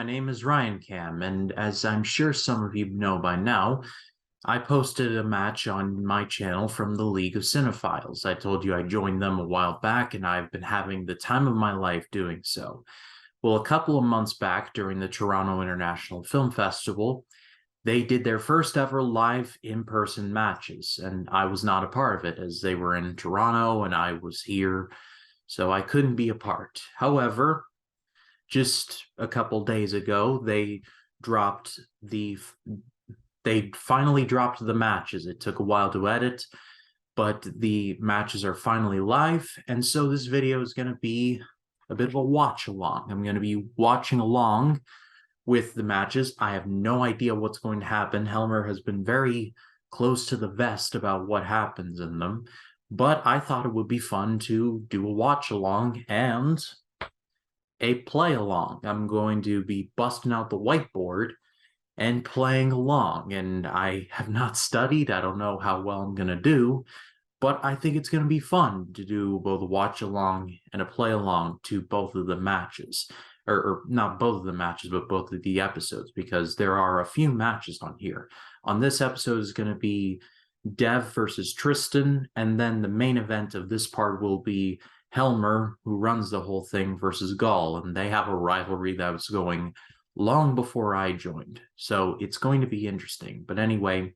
name is Ryan Cam, and as I'm sure some of you know by now, I posted a match on my channel from the League of Cinephiles. I told you I joined them a while back, and I've been having the time of my life doing so. Well, a couple of months back during the Toronto International Film Festival, they did their first ever live in-person matches, and I was not a part of it as they were in Toronto and I was here, so I couldn't be a part. However, just a couple days ago, dropped the they finally dropped the matches. It took a while to edit, but the matches are finally live, and so this video is going to be a bit of a watch along. I'm going to be watching along with the matches. I have no idea what's going to happen. Helmer has been very close to the vest about what happens in them, but I thought it would be fun to do a watch along and a play along. I'm going to be busting out the whiteboard and playing along, and I have not studied. I don't know how well I'm going to do, but I think it's going to be fun to do both a watch along and a play along to both of the matches. Or not both of the matches, but both of the episodes, because there are a few matches on here. On this episode is going to be Dev versus Tristan, and then the main event of this part will be Helmer, who runs the whole thing, versus Gall, and they have a rivalry that was going long before I joined. So it's going to be interesting. But anyway,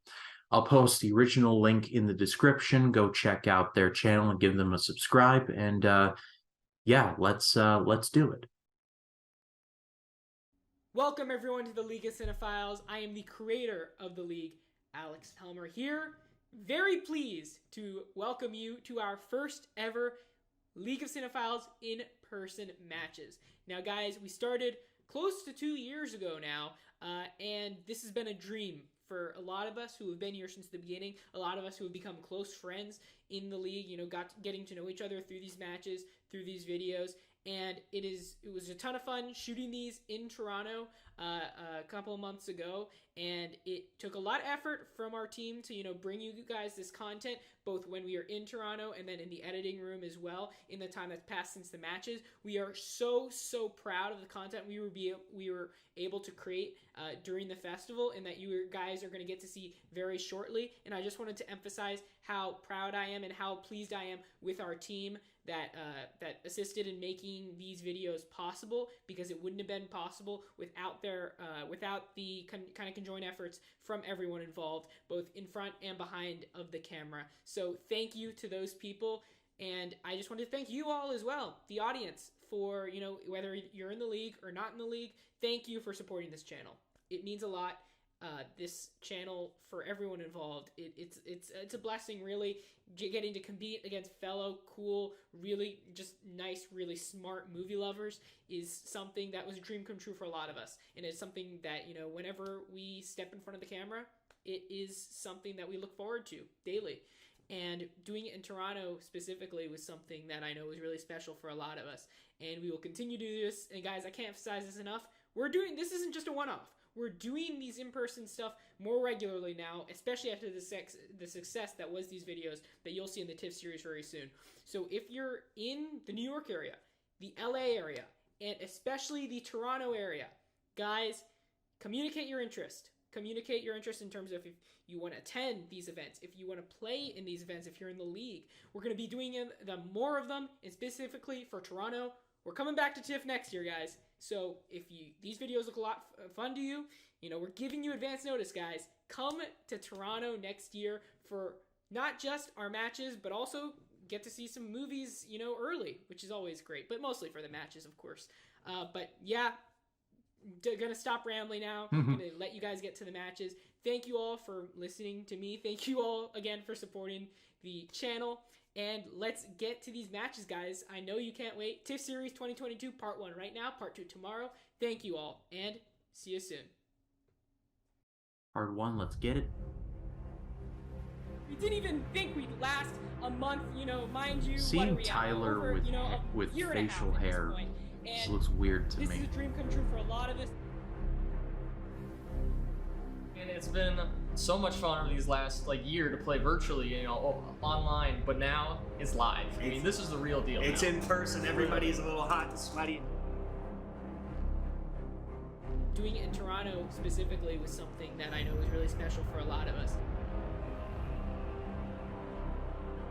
I'll post the original link in the description. Go check out their channel and give them a subscribe. And yeah, let's do it. Welcome everyone to the League of Cinephiles. I am the creator of the League, Alex Helmer here. Very pleased to welcome you to our first ever League of Cinephiles in-person matches. Now guys, we started close to 2 years ago now, and this has been a dream for a lot of us who have been here since the beginning, a lot of us who have become close friends in the league, getting to know each other through these matches, through these videos. And it was a ton of fun shooting these in Toronto a couple of months ago, and it took a lot of effort from our team to bring you guys this content, both when we are in Toronto and then in the editing room as well. In the time that's passed since the matches, we are so proud of the content we were able to create during the festival, and that you guys are going to get to see very shortly. And I just wanted to emphasize how proud I am and how pleased I am with our team that assisted in making these videos possible, because it wouldn't have been possible without the kind of conjoined efforts from everyone involved, both in front and behind of the camera. So thank you to those people, and I just wanted to thank you all as well, the audience, for whether you're in the league or not in the league. Thank you for supporting this channel. It means a lot. This channel, for everyone involved, it's a blessing, really. Getting to compete against fellow cool, really just nice, really smart movie lovers is something that was a dream come true for a lot of us, and it's something that whenever we step in front of the camera, it is something that we look forward to daily. And doing it in Toronto specifically was something that I know was really special for a lot of us, and we will continue to do this. And guys, I can't emphasize this enough. This isn't just a one-off. We're doing these in-person stuff more regularly now, especially after the success that was these videos that you'll see in the TIFF series very soon. So if you're in the New York area, the LA area, and especially the Toronto area, guys, communicate your interest. Communicate your interest in terms of if you want to attend these events, if you want to play in these events, if you're in the league. We're going to be doing more of them, and specifically for Toronto. We're coming back to TIFF next year, guys. So if these videos look a lot fun to you, we're giving you advance notice, guys. Come to Toronto next year for not just our matches, but also get to see some movies, early, which is always great, but mostly for the matches, of course. But yeah, gonna stop rambling now. Gonna let you guys get to the matches. Thank you all for listening to me. Thank you all again for supporting the channel. And let's get to these matches, guys. I know you can't wait. TIFF Series 2022, Part 1 right now, Part 2 tomorrow. Thank you all, and see you soon. Part 1, let's get it. We didn't even think we'd last a month, mind you. Seeing Tyler with facial hair just looks weird to me. This is a dream come true for a lot of us. And it's been so much fun over these last year to play virtually, online, but now it's live. I mean, this is the real deal. It's now. In person. Everybody's a little hot and sweaty. doing it in Toronto specifically was something that I know was really special for a lot of us.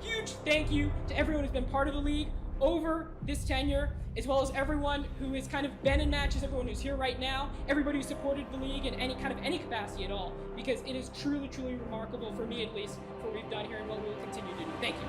Huge thank you to everyone who's been part of the league over this tenure, as well as everyone who has kind of been in matches, everyone who's here right now, everybody who supported the league in any capacity at all, because it is truly, truly remarkable, for me at least, for what we've done here and what we will continue to do. Thank you.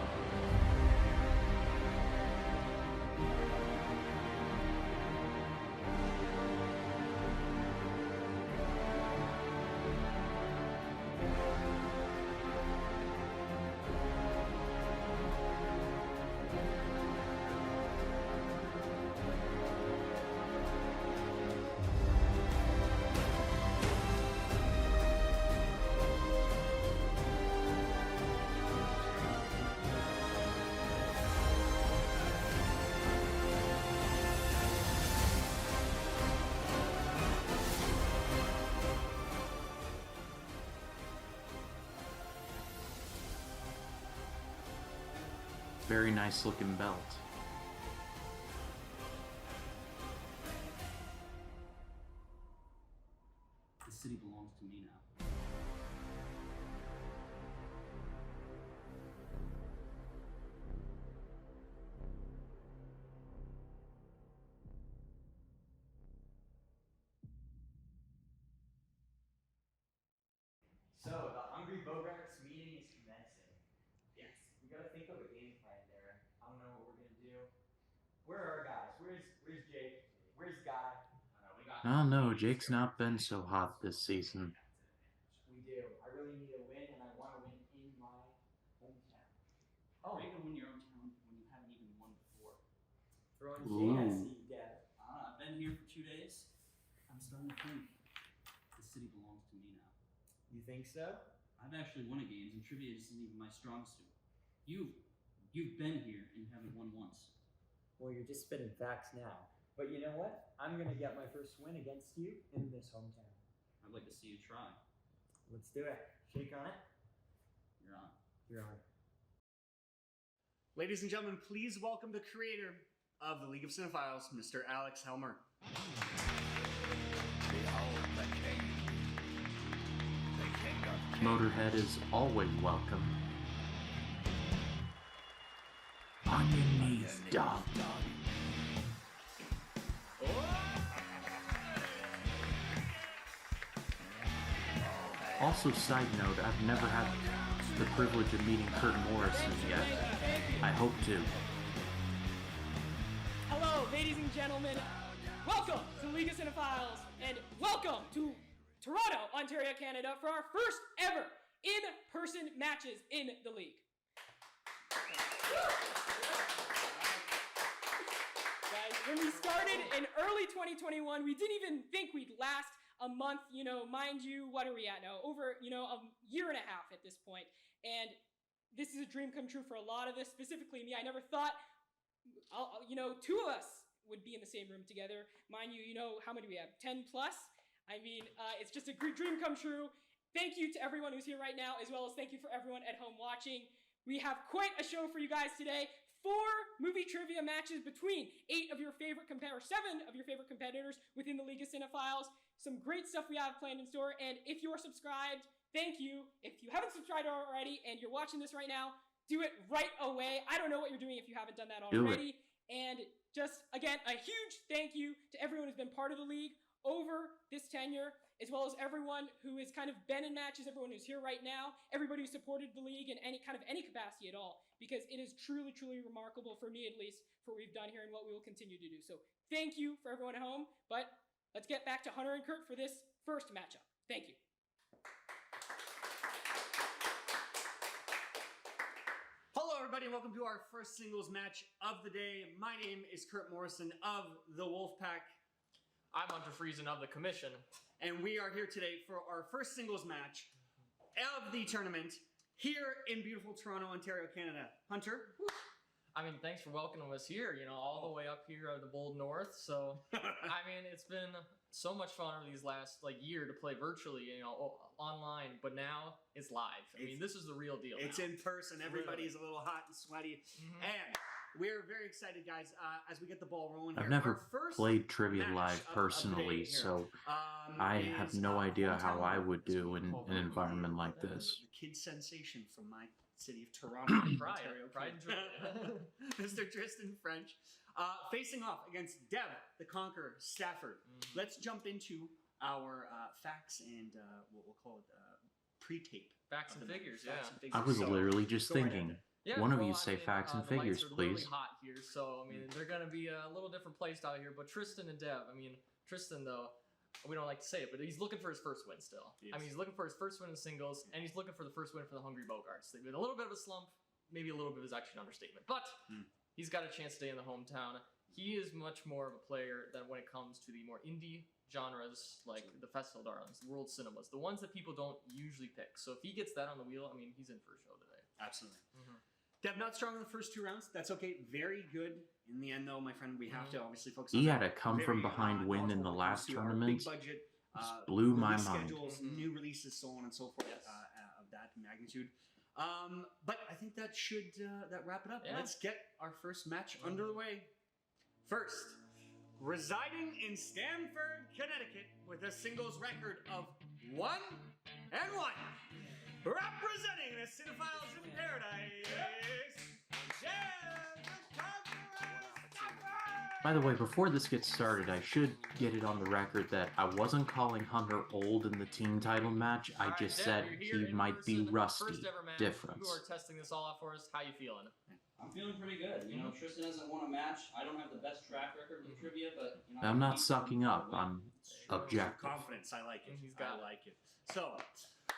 Very nice looking belt. The city belongs to me now. So, the Hungry Bogarts meeting is commencing. Yes. We gotta think of a game plan, Darren. I don't know what we're gonna do. Where are our guys? Where's Jake? Where's Guy? Oh no, Jake's not been so hot this season. We do. I really need a win, and I want to win in my hometown. How are you gonna win your own town when you haven't even won before? Throwing shade, I Ooh. see, Dad. I've been here for 2 days. I'm starting to think the city belongs to me now. You think so? I've actually won at games, and trivia just isn't even my strong suit. You've been here and haven't won once. Well, you're just spitting facts now. But you know what? I'm gonna get my first win against you in this hometown. I'd like to see you try. Let's do it. Shake on it. You're on. You're on. Ladies and gentlemen, please welcome the creator of the League of Cinephiles, Mr. Alex Helmer. Motorhead is always welcome. On your knees, dog. Also, side note, I've never had the privilege of meeting Kurt Morrison yet. I hope to. Hello, ladies and gentlemen. Welcome to the League of Cinephiles, and welcome to Toronto, Ontario, Canada, for our first ever in-person matches in the league. Guys, when we started in early 2021, we didn't even think we'd last a month, mind you, what are we at now? Over, a year and a half at this point. And this is a dream come true for a lot of us, specifically me. I never thought, two of us would be in the same room together. Mind you, how many do we have? 10 plus? I mean, it's just a great dream come true. Thank you to everyone who's here right now, as well as thank you for everyone at home watching. We have quite a show for you guys today. 4 movie trivia matches between 7 of your favorite competitors within the League of Cinephiles. Some great stuff we have planned in store, and if you're subscribed, thank you. If you haven't subscribed already and you're watching this right now, do it right away. I don't know what you're doing if you haven't done that already. And just, again, a huge thank you to everyone who's been part of the league over this tenure, as well as everyone who has kind of been in matches, everyone who's here right now, everybody who supported the league in any capacity at all, because it is truly, truly remarkable, for me at least, for what we've done here and what we will continue to do. So thank you for everyone at home, but let's get back to Hunter and Kurt for this first matchup. Thank you. Hello, everybody, and welcome to our first singles match of the day. My name is Kurt Morrison of the Wolfpack, I'm Hunter Friesen of the Commission. and we are here today for our first singles match of the tournament here in beautiful Toronto, Ontario, Canada. Hunter? I mean, thanks for welcoming us here, all the way up here of the bold north. So, I mean, it's been so much fun over these last year to play virtually, online, but now it's live. I mean, this is the real deal. It's now. in person. Everybody's a little hot and sweaty. Mhm. And we're very excited, guys, as we get the ball rolling here. I've never Our first played Trivia match Live of the day personally, here, so I have is, no idea how Hometown I Boy, would as we do in call an them, environment like this. The kid sensation from my city of Toronto, Ontario, Pride and joy. Mr. Tristan French, facing off against Dev, the Conqueror Stafford. Let's jump into our facts and what we'll call it pre-tape. Facts of and the match. figures, Facts yeah. and figures. I was So, literally just go right thinking. ahead. Yeah, One of well, you I say mean, facts and the lights figures, are please. really hot here, so I mean they're gonna be a little different placed out here. But Tristan and Dev, I mean Tristan though, we don't like to say it, but he's looking for his first win still. Yes. I mean he's looking for his first win in singles, and he's looking for the first win for the Hungry Bogarts. They've been a little bit of a slump, maybe a little bit is actually an understatement, but he's got a chance to stay in the hometown. He is much more of a player than when it comes to the more indie genres like the Festival Darlings, the World Cinemas, the ones that people don't usually pick. So if he gets that on the wheel, I mean he's in for a show today. Absolutely. Dev, not strong in the first 2 rounds. That's okay. Very good in the end, though, my friend. We have to obviously focus on He that. had a come from behind win in the knowledgeable when it comes last to our tournament. Big budget, Just blew my release mind. schedules, new releases, so on and so forth, of that magnitude. But I think that should that wrap it up. Yeah. Let's get our first match underway. First, residing in Stamford, Connecticut, with a singles record of 1-1, representing the Cinephiles in Paradise, Jeff the Conqueror Stafford! By the way, before this gets started, I should get it on the record that I wasn't calling Hunter old in the team title match. I All right, just Dev, said you're here he in might be person, rusty. First ever match. Difference. You are testing this all out for us. How you feeling? I'm feeling pretty good. You know, Tristan hasn't won a match. I don't have the best track record with trivia, but you know, I'm not I sucking up. win. I'm objective. Confidence, I like it. He's got I like it. So,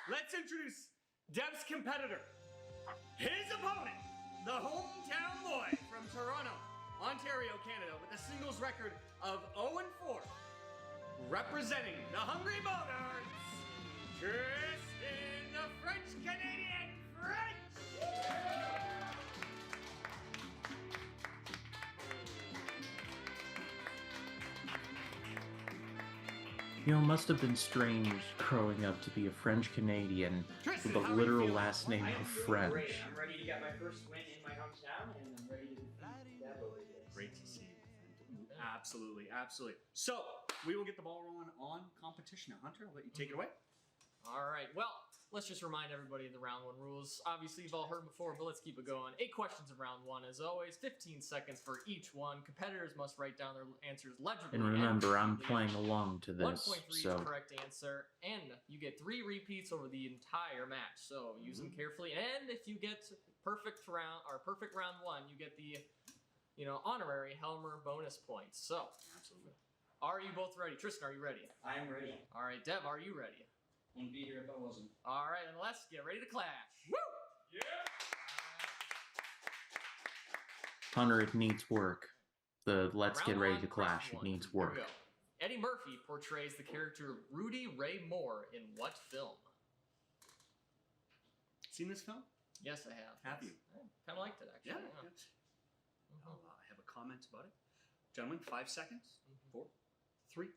let's introduce Dev's competitor. His opponent, the hometown boy from Toronto, Ontario, Canada, with a singles record of 0-4, representing the Hungry Bogarts, Tristan the French Canadian French. You know, it must have been strange growing up to be a French Canadian with Tristan, the how are you literal feeling? last name I of am feeling French. great. I'm ready to get my first win in my hometown, and I'm ready to defeat Dev over this. Great to see you. Absolutely, absolutely. So, we will get the ball rolling on competition. Now, Hunter, I'll let you take it away. All right. Well, let's just remind everybody of the round 1 rules. Obviously, you've all heard before, but let's keep it going. 8 questions of round 1, as always. 15 seconds for each one. Competitors must write down their answers legibly. And remember, I'm accurately. playing along to 1 this, point for each so correct answer, and you get 3 repeats over the entire match. So use them carefully. And if you get perfect round 1, you get the honorary Helmer bonus points. So, Absolutely. are you both ready? Tristan, are you ready? I am ready. All right, Dev, are you ready? Wouldn't be here if I wasn't. All right, and let's get ready to clash. Woo! Hunter, it needs work. The let's Round get ready 1, to clash. question It 1. needs Here we work. go. Eddie Murphy portrays the character Rudy Ray Moore in what film? Seen this film? Yes, I have. Have you? Kind of liked it, actually. Yeah. Mhm. I have a comment about it. Gentlemen, 5 seconds. 4, 3,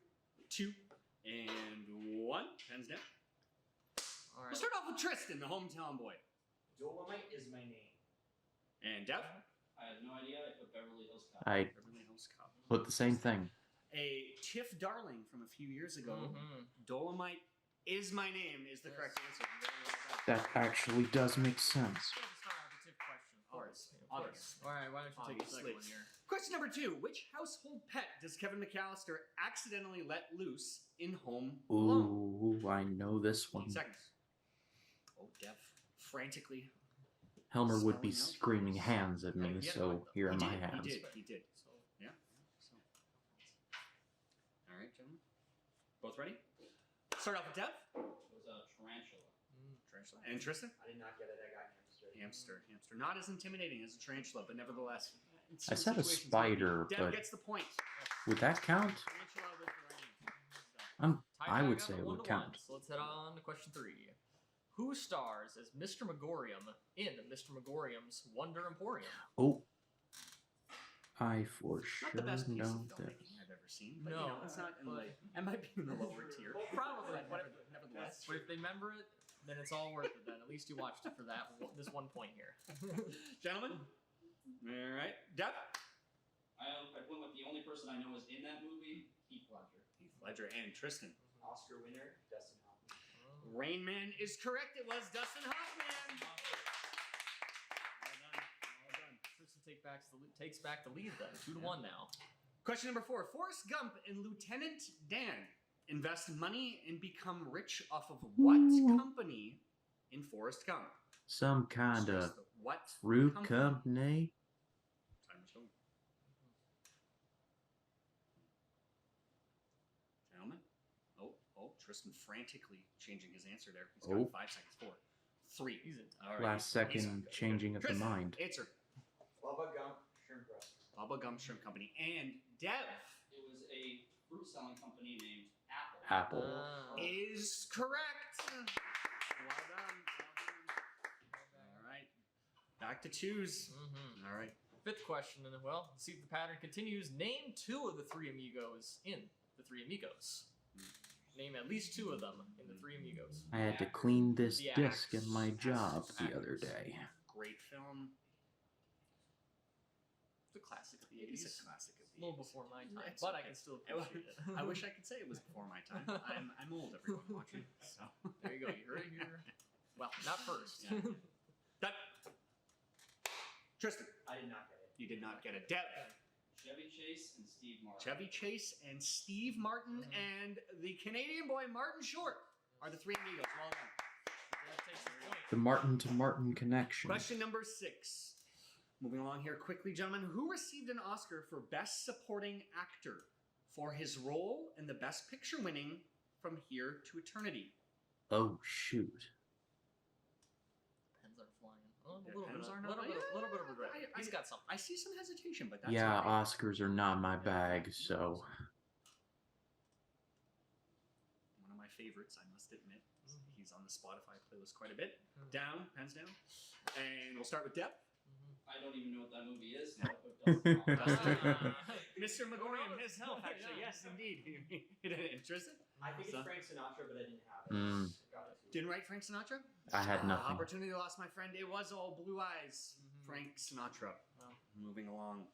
2, and 1. Hands down. All right. We'll start off with Tristan, the hometown boy. Dolomite is my name. And Dev? I have no idea. I put Beverly Hills Cop. I Beverly Hills Cop. put the same thing. A TIFF darling from a few years ago. Mhm. Dolomite is my name is the Yes. correct answer. Very well done. That actually does make sense. You have to start out with a tip question, of course. Of course. Obvious. All right, why don't you take the Obviously. second one here? Question number 2. Which household pet does Kevin McAllister accidentally let loose in Home Alone? Ooh, I know this 8 one. seconds. Oh, Dev frantically. Helmer would be Spelling out. screaming hands at me, Yeah, so like here are He my did, hands. He did. So, yeah. So. All right, gentlemen. Both ready? Start off with Dev. It was a tarantula. Tarantula. And Tristan? I did not get it. I got hamster. Hamster. Not as intimidating as a tarantula, but nevertheless. in I certain said a situations, spider, Dev but gets the point. would that count? Tarantula was the right answer. I would say Tie-breaker, it would 1-1. count. So let's head on to question 3. Who stars as Mr. Megorium in Mr. Megorium's Wonder Emporium? Oh, I for Not sure the best piece know of this. filmmaking I've ever seen, but No, you know, it's not in but- it might be in the lower tier. Probably, but but nevertheless. But if they remember it, then it's all worth it. Then at least you watched it for that this 1 point here. Gentlemen, All right, Deb. I went with the only person I know is in that movie, Heath Ledger. Heath Ledger and Tristan. Oscar winner, Dustin Hoffman. Rain Man is correct. It was Dustin Hoffman. Well done. Well done. Tristan takes back the lead then. 2-1 now. Question number 4. Forrest Gump and Lieutenant Dan invest money and become rich off of what company in Forrest Gump? Some kind Stress of the what fruit company? company. Time is going. Gentlemen. Oh, Tristan frantically changing his answer there. He's got Oh. 5 seconds. 4, 3. He's in. All right. Last second changing of the Tristan, mind. Answer. Bubba Gump Shrimp Restaurant. Bubba Gump Shrimp Company. And Dev It was a fruit selling company named Apple. Apple. is correct. Well done. All right. Back to 2s. Mm-hmm. All right. 5th question, and well, see if the pattern continues. Name 2 of the 3 amigos in the 3 amigos. Name at least 2 of them in the 3 amigos. I had to clean this The disc in my actors. job the other day. Great film. It's a classic of the It is 80s. a classic of A the little 80s. before my time, It's but I okay. can still appreciate it. I wish I could say it was before my time. I'm old, everyone watching. So There you go. You heard it here. Well, not first. Yeah. Done. Tristan, I did not get it. you did not get it. Deb, Chevy Chase and Steve Martin. Chevy Chase and Steve Martin and the Canadian boy Martin Short are the 3 amigos. Well done. That takes a point. The Martin to Martin connection. Question number 6. Moving along here quickly, gentlemen. Who received an Oscar for Best Supporting Actor for his role in the Best Picture winning From Here to Eternity? Oh shoot. Pens are flying. Oh, Yeah, a little pens bit, are of, not- little bit of regret. I- He's got something. I see some hesitation, but that's Yeah, okay. Oscars are not my bag, so One of my favorites, I must admit. He's on the Spotify playlist quite a bit. Mhm. Down, pens down. And we'll start with Deb. I don't even know what that movie is. So I put Dustin Hoffman. Mr. Megorium himself, actually. Yeah. Yes, indeed. Interested? I think So- it's Frank Sinatra, but I didn't have it. Mm. Got it. Didn't write Frank Sinatra? I had nothing. Opportunity lost, my friend. It was all blue eyes. Mhm. Frank Sinatra. Wow. Moving along.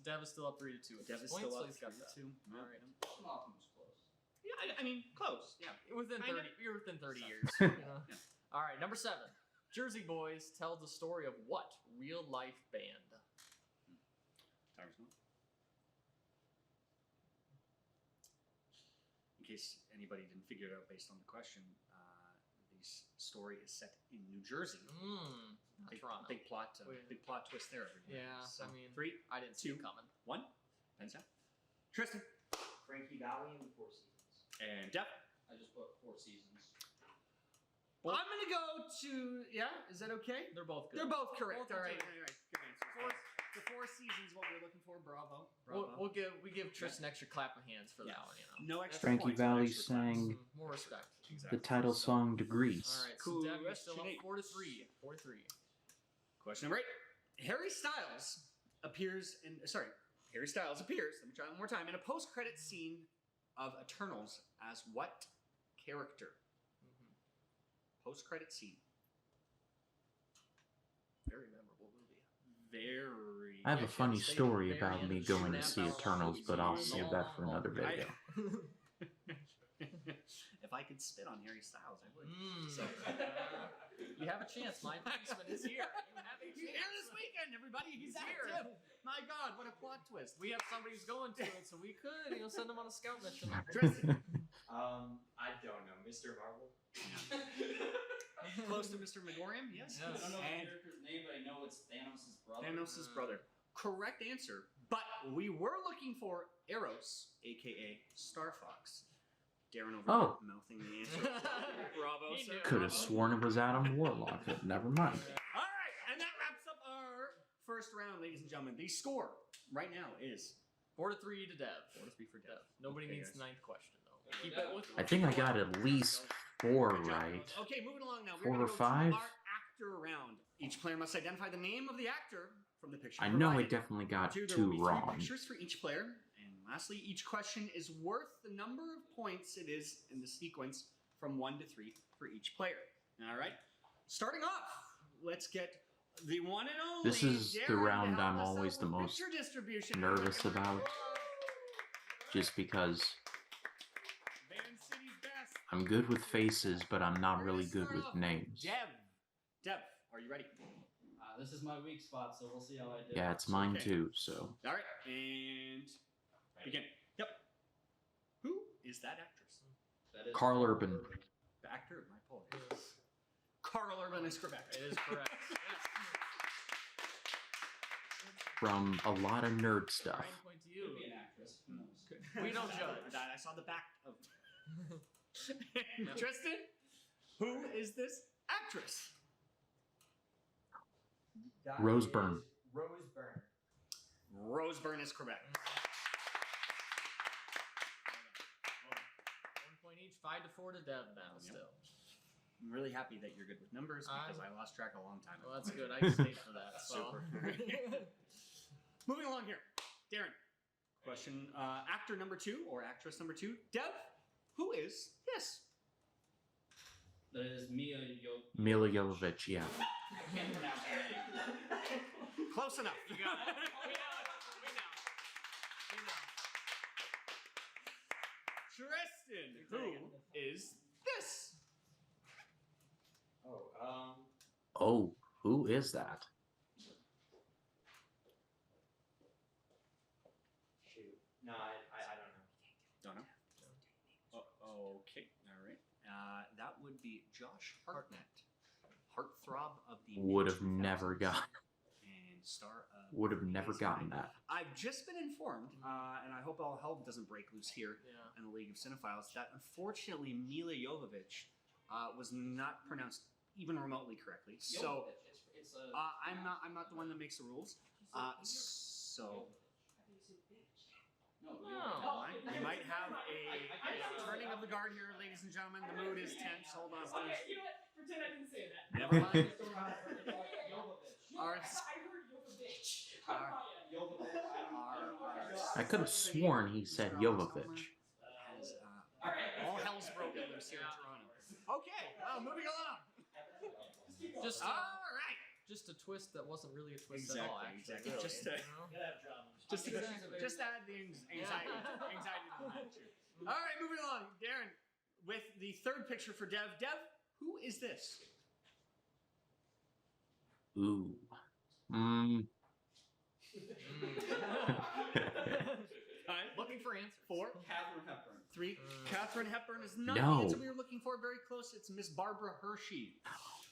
Dev is still up 3-2 at Dev this is point, still so up he's got 3 that. to 2. All right. Dustin Hoffman was close. Yeah, I mean, close. Yeah. Within Kinda. 30, you're within 30 years. You know? Yeah. All right, number 7. Jersey Boys tells the story of what real life band? Timer's going. In case anybody didn't figure it out based on the question, the story is set in New Jersey. Not Toronto. Big plot twist there. Everybody. Yeah, So, I mean, 3, I didn't see 2, it coming. 1. Pens down. Tristan Frankie Valli and the Four Seasons. and Deb. I just put 4 Seasons. Well, I'm gonna go to Is that okay? They're both good. They're both correct. Both All right. good. All right. Good answers. The 4 Seasons, what we're looking for. Bravo. Bravo. We give Tristan extra clap of hands for that one, you know. No extra Frankie points, no Valli extra claps. sang More respect. the title song to Grease. All right, Cool. so Dev, you're still up Question 4-3. 4-3. Question number 8. Harry Styles appears. Let me try one more time, in a post-credit scene of Eternals as what character? Post-credit scene. Very memorable movie. Very. I have a funny Stay story very about me end. going to Snap see out Eternals, but I'll easy. save that for another video. If I could spit on Harry Styles, I would. So, you have a chance. My policeman is here. You have a He's here chance. this weekend, everybody. He's He's here. here. My God, what a plot twist. We have somebody who's going to it, so we could, send him on a scout mission. Tristan, I don't know. Mr. Marvel? close to Mr. Megorium, yes. Yes. I don't know the And character's name, but I know it's Thanos' brother. Thanos' brother. Correct answer. But we were looking for Eros, aka Star Fox. Darren over Oh. there mouthing the answer. Bravo, He sir. knew. Could have sworn it was Adam Warlock, but never mind. All right, and that wraps up our first round, ladies and gentlemen. The score right now is 4-3 to Dev. 4-3 for Dev. Nobody Okay, needs guys. the 9th question, though. Keep it with I think I got at least 4 Good job. right. Okay, moving along now. 4 We're or going to go 5? to our actor round. Each player must identify the name of the actor from the picture. I know I provided. definitely got There will 2 be 3 wrong. pictures for each player. And lastly, each question is worth the number of points it is in the sequence from 1 to 3 for each player. All right. Starting off, let's get the one and only. This is the Darren round to help I'm us always out the with most picture distribution. nervous about, just because Van City's best. I'm good with faces, but I'm not We're really gonna good start with off names. Dev, are you ready? This is my weak spot, so we'll see how I do. Yeah, it's mine Okay. too, so. All right, and begin. Yep. Who is that actress? That is Carl Urban. The actor? My apologies. Carl Urban is correct. It is correct. Yes. From a lot of nerd stuff. Ryan, point to you. Could be an actress. Who knows? We don't judge. I saw the back of. Tristan, who is this actress? That Rose is Byrne. Rose Byrne. Rose Byrne is correct. 1 point each, 5-4 to Dev now. Yep. Still. I'm really happy that you're good with numbers because I lost track a long time ago. Well, that's good. I can stay for that. So. Super. Moving along here, Darren. Question: actor number 2 or actress number 2? Dev, who is this? That is Mia Mila Jovovich, yeah. I can't pronounce her name. Close enough. You got it. We know. Tristan, who is this? Oh, Oh, who is that? shoot. No, I don't know. Don't know. Okay, all right. That would be Josh Hartnett, heartthrob of the Would have mid-2000s never got. and star of. Would have never Amazing gotten Race. that. I've just been informed, and I hope all hell doesn't break loose here Yeah. in the League of Cinephiles, that unfortunately Mila Jovovich was not pronounced even remotely correctly. So it's a. I'm not the one that makes the rules. So. No. No. We might have a turning of the guard here, ladies and gentlemen. The mood is tense. Hold on, please. You know what? Pretend I didn't say that. Never mind. I Our, heard Jovovich. our, I could have sworn he said Jovovich. has, all hell's broken loose here in Toronto. Okay, well, moving along. Just, All right. just a twist that wasn't really a twist at all. Exactly, Actually, exactly. really, you know? Just add the anxiety to the match. All right, moving along. Darren, with the third picture for Dev. Dev, who is this? Ooh. Looking for answers. 4, Katharine Hepburn. 3. Katharine Hepburn is not No. the answer we were looking for. Very close. It's Miss Barbara Hershey.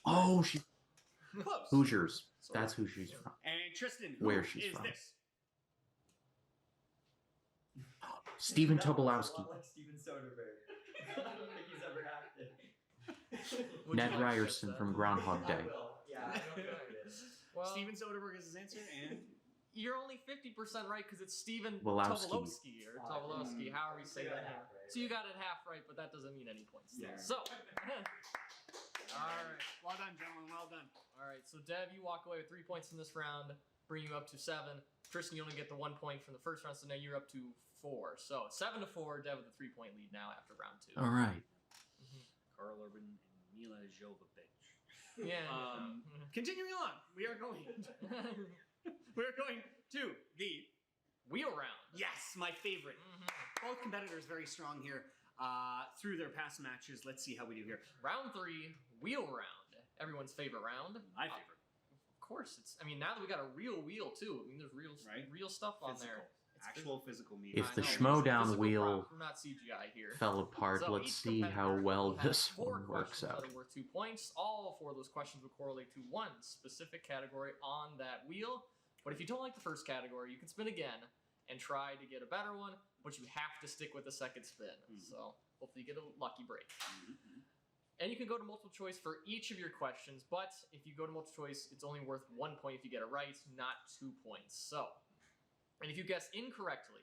Oh, she. Close. Hoosiers. That's who she's from. And Tristan, who Where she's is from. this? Stephen That looks a Tobolowsky. lot like Steven Soderbergh. I don't think he's ever acted. Would Ned you like to guess Ryerson that? from Groundhog I Day. will. Yeah, I don't know who it is. Well, Steven Soderbergh is his answer, and you're only 50% right because it's Stephen Wolowski. Tobolowsky or Tobolowski, however you say I got that. half right. So you got it half right, but that doesn't mean any points. Still. Yeah. So, all right. well done, gentlemen. Well done. All right, so Dev, you walk away with 3 points from this round, bring you up to 7. Tristan, you only get the 1 point from the first round, so now you're up to 4. So 7-4, Dev with a 3-point lead now after round 2. All right. Carl Urban and Mila Jovovich. Yeah. Continuing on, we are going to the Wheel round. yes, my favorite. Both competitors very strong here through their past matches. Let's see how we do here. Round 3, wheel round. Everyone's favorite round. My favorite. Of course, it's. I mean, now that we got a real wheel too. I mean, there's Right. real stuff on Physical. there. It's Actual physical media. If the I know, Schmodown physical wheel props, we're not CGI here. fell apart, So let's each see how competitor well will have this 4 one works questions out. that are worth 2 points. All 4 of those questions will correlate to one specific category on that wheel. But if you don't like the first category, you can spin again and try to get a better one, but you have to stick with the second spin. So hopefully you get a lucky break. And you can go to multiple choice for each of your questions, but if you go to multiple choice, it's only worth 1 point if you get it right, not 2 points. So, and if you guess incorrectly,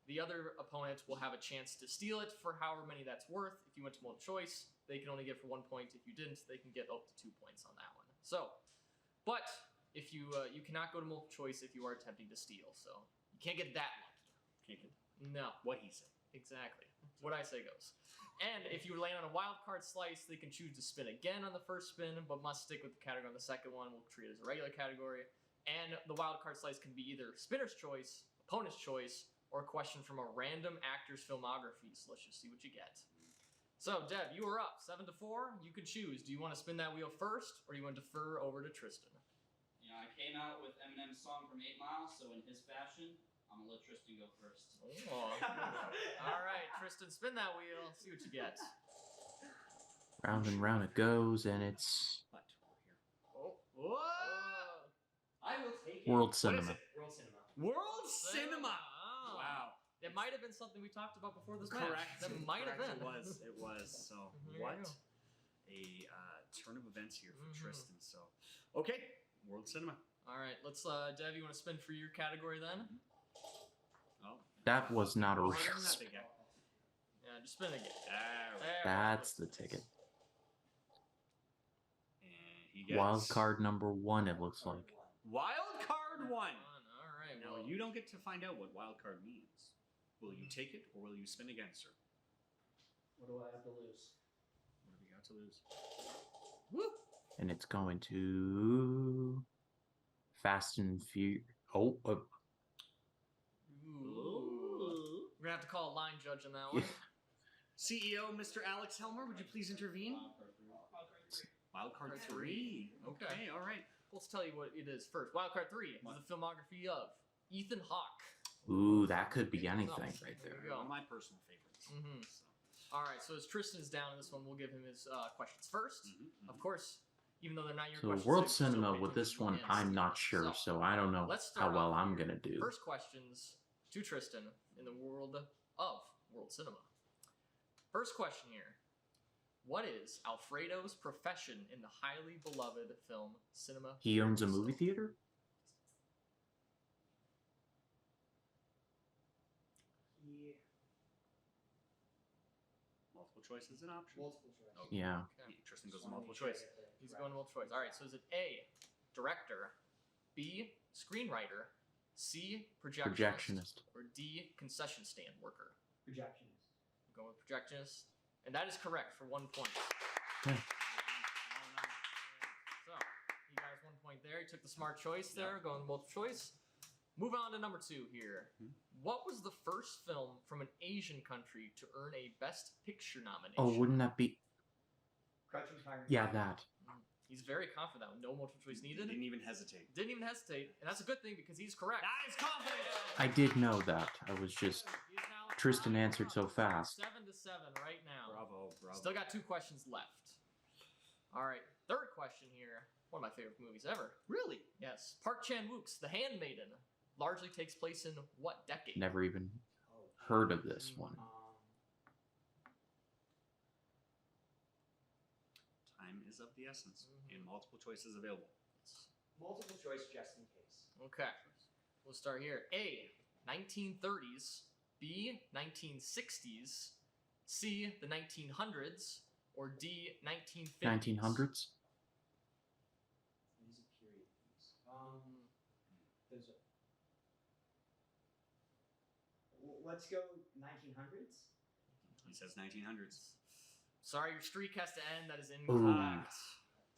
the other opponent will have a chance to steal it for however many that's worth. If you went to multiple choice, they can only get for 1 point. If you didn't, they can get up to 2 points on that one. So, but if you you cannot go to multiple choice if you are attempting to steal. So you can't get that lucky. Can't get No, what he said. exactly. What I say goes. And if you land on a wild card slice, they can choose to spin again on the first spin, but must stick with the category on the second one. We'll treat it as a regular category. And the wild card slice can be either spinner's choice, opponent's choice, or a question from a random actor's filmography. So let's just see what you get. So, Deb, you are up 7-4. You can choose. Do you want to spin that wheel first, or do you want to defer over to Tristan? You know, I came out with Eminem's song from 8 Mile, so in his fashion, I'm gonna let Tristan go first. Oh. All right, Tristan, spin that wheel. See what you get. Round and round it goes, and it's What? Oh, whoa! I will take it. World What is Cinema. it? World Cinema. World Cinema. Oh. Wow. It might have been something we talked about before this Correct. match. That might have Correct. been. It was. So There you what go. a turn of events here for Mhm. Tristan. So okay, World Cinema. All right, let's. Dev, you want to spin for your category then? Oh, That was not a oh, real nothing spin. again. Yeah, just spin again. Ah, There we That's go. the ticket. and he gets Wild card number 1, it looks like. Wild card 1. All right. Now Well, you don't get to find out what wild card means. Will you take it or will you spin again, sir? What do I have to lose? What have you got to lose? Woo. And it's going to Fast and Furious. Oh, Ooh. We're gonna have to call a line judge on that one. CEO, Mr. Alex Helmer, would you please intervene? Wild card 3. Okay, all right. Let's tell you what it is first. Wildcard 3 is the filmography of Ethan Hawke. ooh, that could be anything right There there. we go. One of my personal favorites. Mhm. So, All right, so as Tristan's down in this one, we'll give him his questions 1st. mhm. Of course, even though they're not your So questions. World they still Cinema pay with this attention one, to the I'm end. not sure, so I don't know let's how start well off I'm here. gonna do. First questions to Tristan in the world of World Cinema. First question here. What is Alfredo's profession in the highly beloved film Cinema? He owns a movie theater? Multiple choice is an option. Multiple choice. Yeah. Okay. Tristan goes with multiple choice. He's going multiple choice. All right, so is it A, director, B, screenwriter, C, projectionist, or D, concession stand worker? Projectionist. Going with projectionist, and that is correct for 1 point. Yeah. So you guys 1 point there. You took the smart choice there, going with multiple choice. Moving on to number 2 here. What was the first film from an Asian country to earn a Best Picture nomination? Oh, wouldn't that be? Crouching Tiger. Yeah, that. He's very confident. No multiple choice needed. Didn't even hesitate. Didn't even hesitate, and that's a good thing because he's correct. That is confident. I did know that. I was just. He's now Tristan tied answered so up fast. 7-7 right now. Bravo, bravo. Still got 2 questions left. All right, third question here. One of my favorite movies ever. Really? Yes, Park Chan-wook's The Handmaiden largely takes place in what decade? Never even Oh, heard of this one. Time is of the essence, and multiple choices available. multiple choice just in case. Okay, we'll start here. A, 1930s. B, 1960s. C, the 1900s. Or D, 1950s. 1900s? These are period piece. Those are. Let's go 1900s. He says 1900s. Sorry, your streak has to end. That is Ooh. incorrect.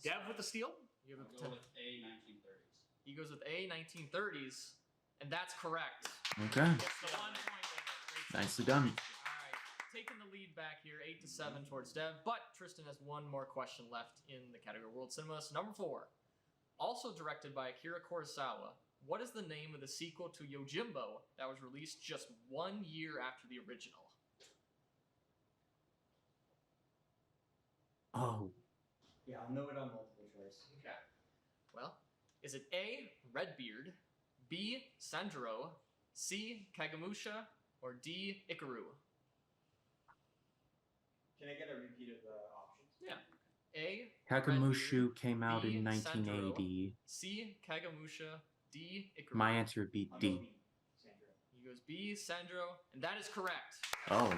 Dev with the steal? You have a I'll go potential. with A 1930s. He goes with A, 1930s, and that's correct. Okay. Gets the 1 point there. Nicely done. All right, taking the lead back here, 8-7 towards Dev, but Tristan has 1 more question left in the category World Cinema. So number 4, also directed by Akira Kurosawa. What is the name of the sequel to Yojimbo that was released just 1 year after the original? Oh, Yeah, I'll know it on multiple choice. Okay. Well, is it A, Redbeard, B, Sanjuro, C, Kagamusha, or D, Ikaru? Can I get a repeat of the options? Yeah. A, Kakamushu came out B, in Sandro. 1980. C, Kagamusha, D, Ikaru. My answer would be I'll go D. B, Sandra. He goes B, Sandro, and that is correct. Oh,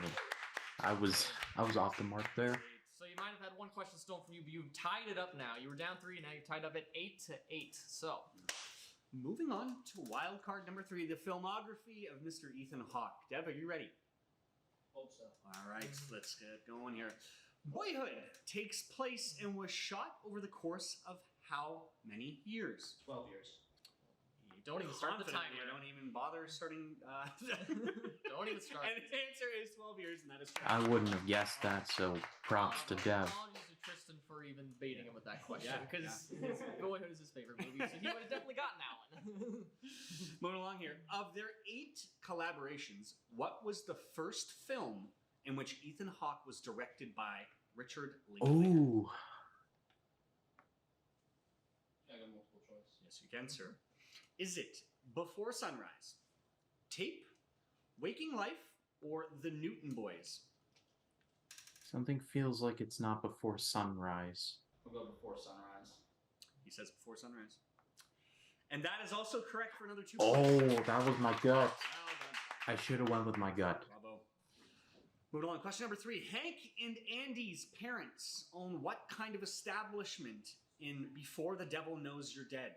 I was off the mark there. So you might have had 1 question stolen from you, but you've tied it up now. You were down 3, now you're tied up at 8-8. So Moving on to wild card number 3, the filmography of Mr. Ethan Hawke. Dev, are you ready? Hope so. All right, let's get going here. Boyhood takes place and was shot over the course of how many years? 12 years. You don't even start the Confidently, timer. don't even bother starting. Don't even start. And the answer is 12 years, and that is correct. I wouldn't have guessed that, so props to Dev. Apologies to Tristan for even baiting him with that question, Yeah, because Boyhood is his favorite movie, so he would have definitely gotten that one. Moving along here. Of their 8 collaborations, what was the first film in which Ethan Hawke was directed by Richard Linklater? Ooh. I got multiple choice. Yes, you can, sir. Is it Before Sunrise, Tape, Waking Life, or The Newton Boys? Something feels like it's not before sunrise. We'll go Before Sunrise. He says Before Sunrise. And that is also correct for another 2 Oh, points. that was my gut. Well done. I should have went with my gut. Bravo. Moving on. Question number 3. Hank and Andy's parents own what kind of establishment in Before the Devil Knows You're Dead?